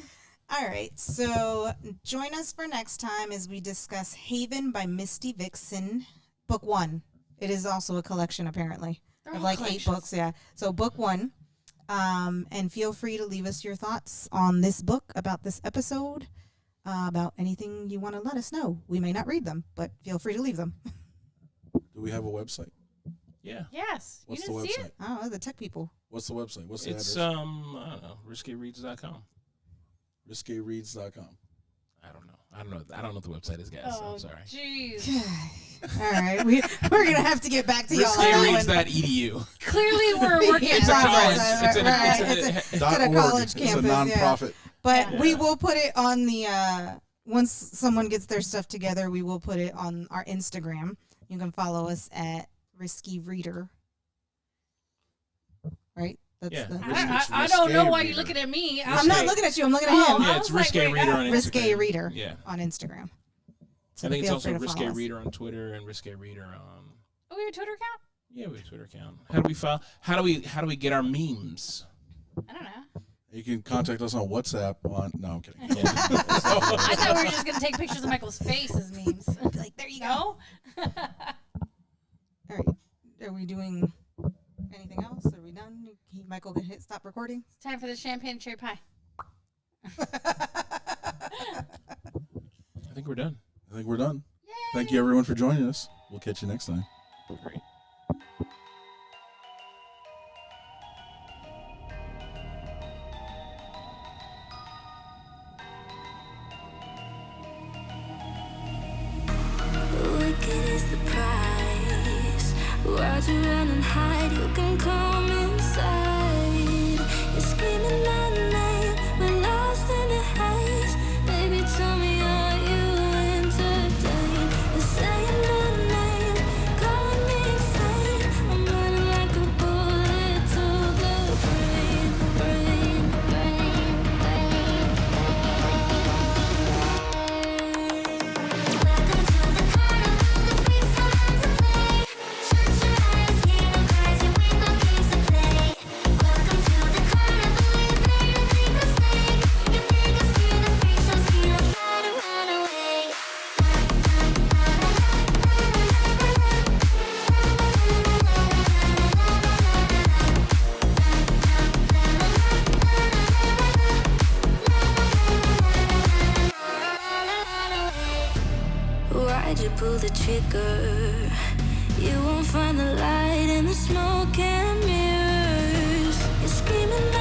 All right, so join us for next time as we discuss Haven by Misty Vixen, book 1. It is also a collection, apparently, They're of all like collections. 8 books. Yeah, so book 1. And feel free to leave us your thoughts on this book, about this episode, about anything you want to let us know. We may not read them, but feel free to leave them. Do we have a website? Yeah. Yes. What's you the didn't see website? it? Oh, the tech people. What's the website? What's the It's, address? I don't know, risquereads.com. RisquéReads.com. I don't know what the website is, guys. So Oh, I'm sorry. jeez. All right, we're gonna have to get back to y'all. on that one. Risquéreads.edu. Clearly, we're working It's in a progress. college. It's a- Right, it's a- it's at a .org. college It's a campus. Yeah. nonprofit. But Yeah. we will put it on the once someone gets their stuff together, we will put it on our Instagram. You can follow us at Risky Reader. Right? That's Yeah. the I don't know why Risqué you're looking at me. I'm not looking at you, I'm looking at Oh, him. Yeah, I it's was like, Risqué wait, Reader on Instagram. Risque Reader Yeah. on Instagram. So I think it's feel also free to Risque follow us. Reader on Twitter and Risque Reader on. Oh, we have a Twitter account? Yeah, we have a Twitter account. How do we file? How do we get our memes? I don't know. You can contact us on WhatsApp. No, I'm kidding. I thought we were just gonna take pictures of Michael's face as memes. Be like, there you go. No? All right. Are we doing anything else? Are we done? Michael, can hit stop recording. It's time for the champagne and cherry pie. I think we're done. I think we're done. Yay! Thank you, everyone, for joining us. We'll catch you next time. Great. Wicked is the price. Why'd you run and hide? You can come inside. You're screaming our name. We're lost in the haze. Baby, tell me, are you entertained? You're saying my name, calling me insane. I'm running like a bullet to the brain, brain, brain, brain. Welcome to the carnival, the freaks come out to play. Shut your eyes, hear no cries, your window games to play. Welcome to the carnival, you made a big mistake. You make us feel the freak show, scream, try to run away. Why'd you pull the trigger? You won't find the light in the smoke and mirrors. You're screaming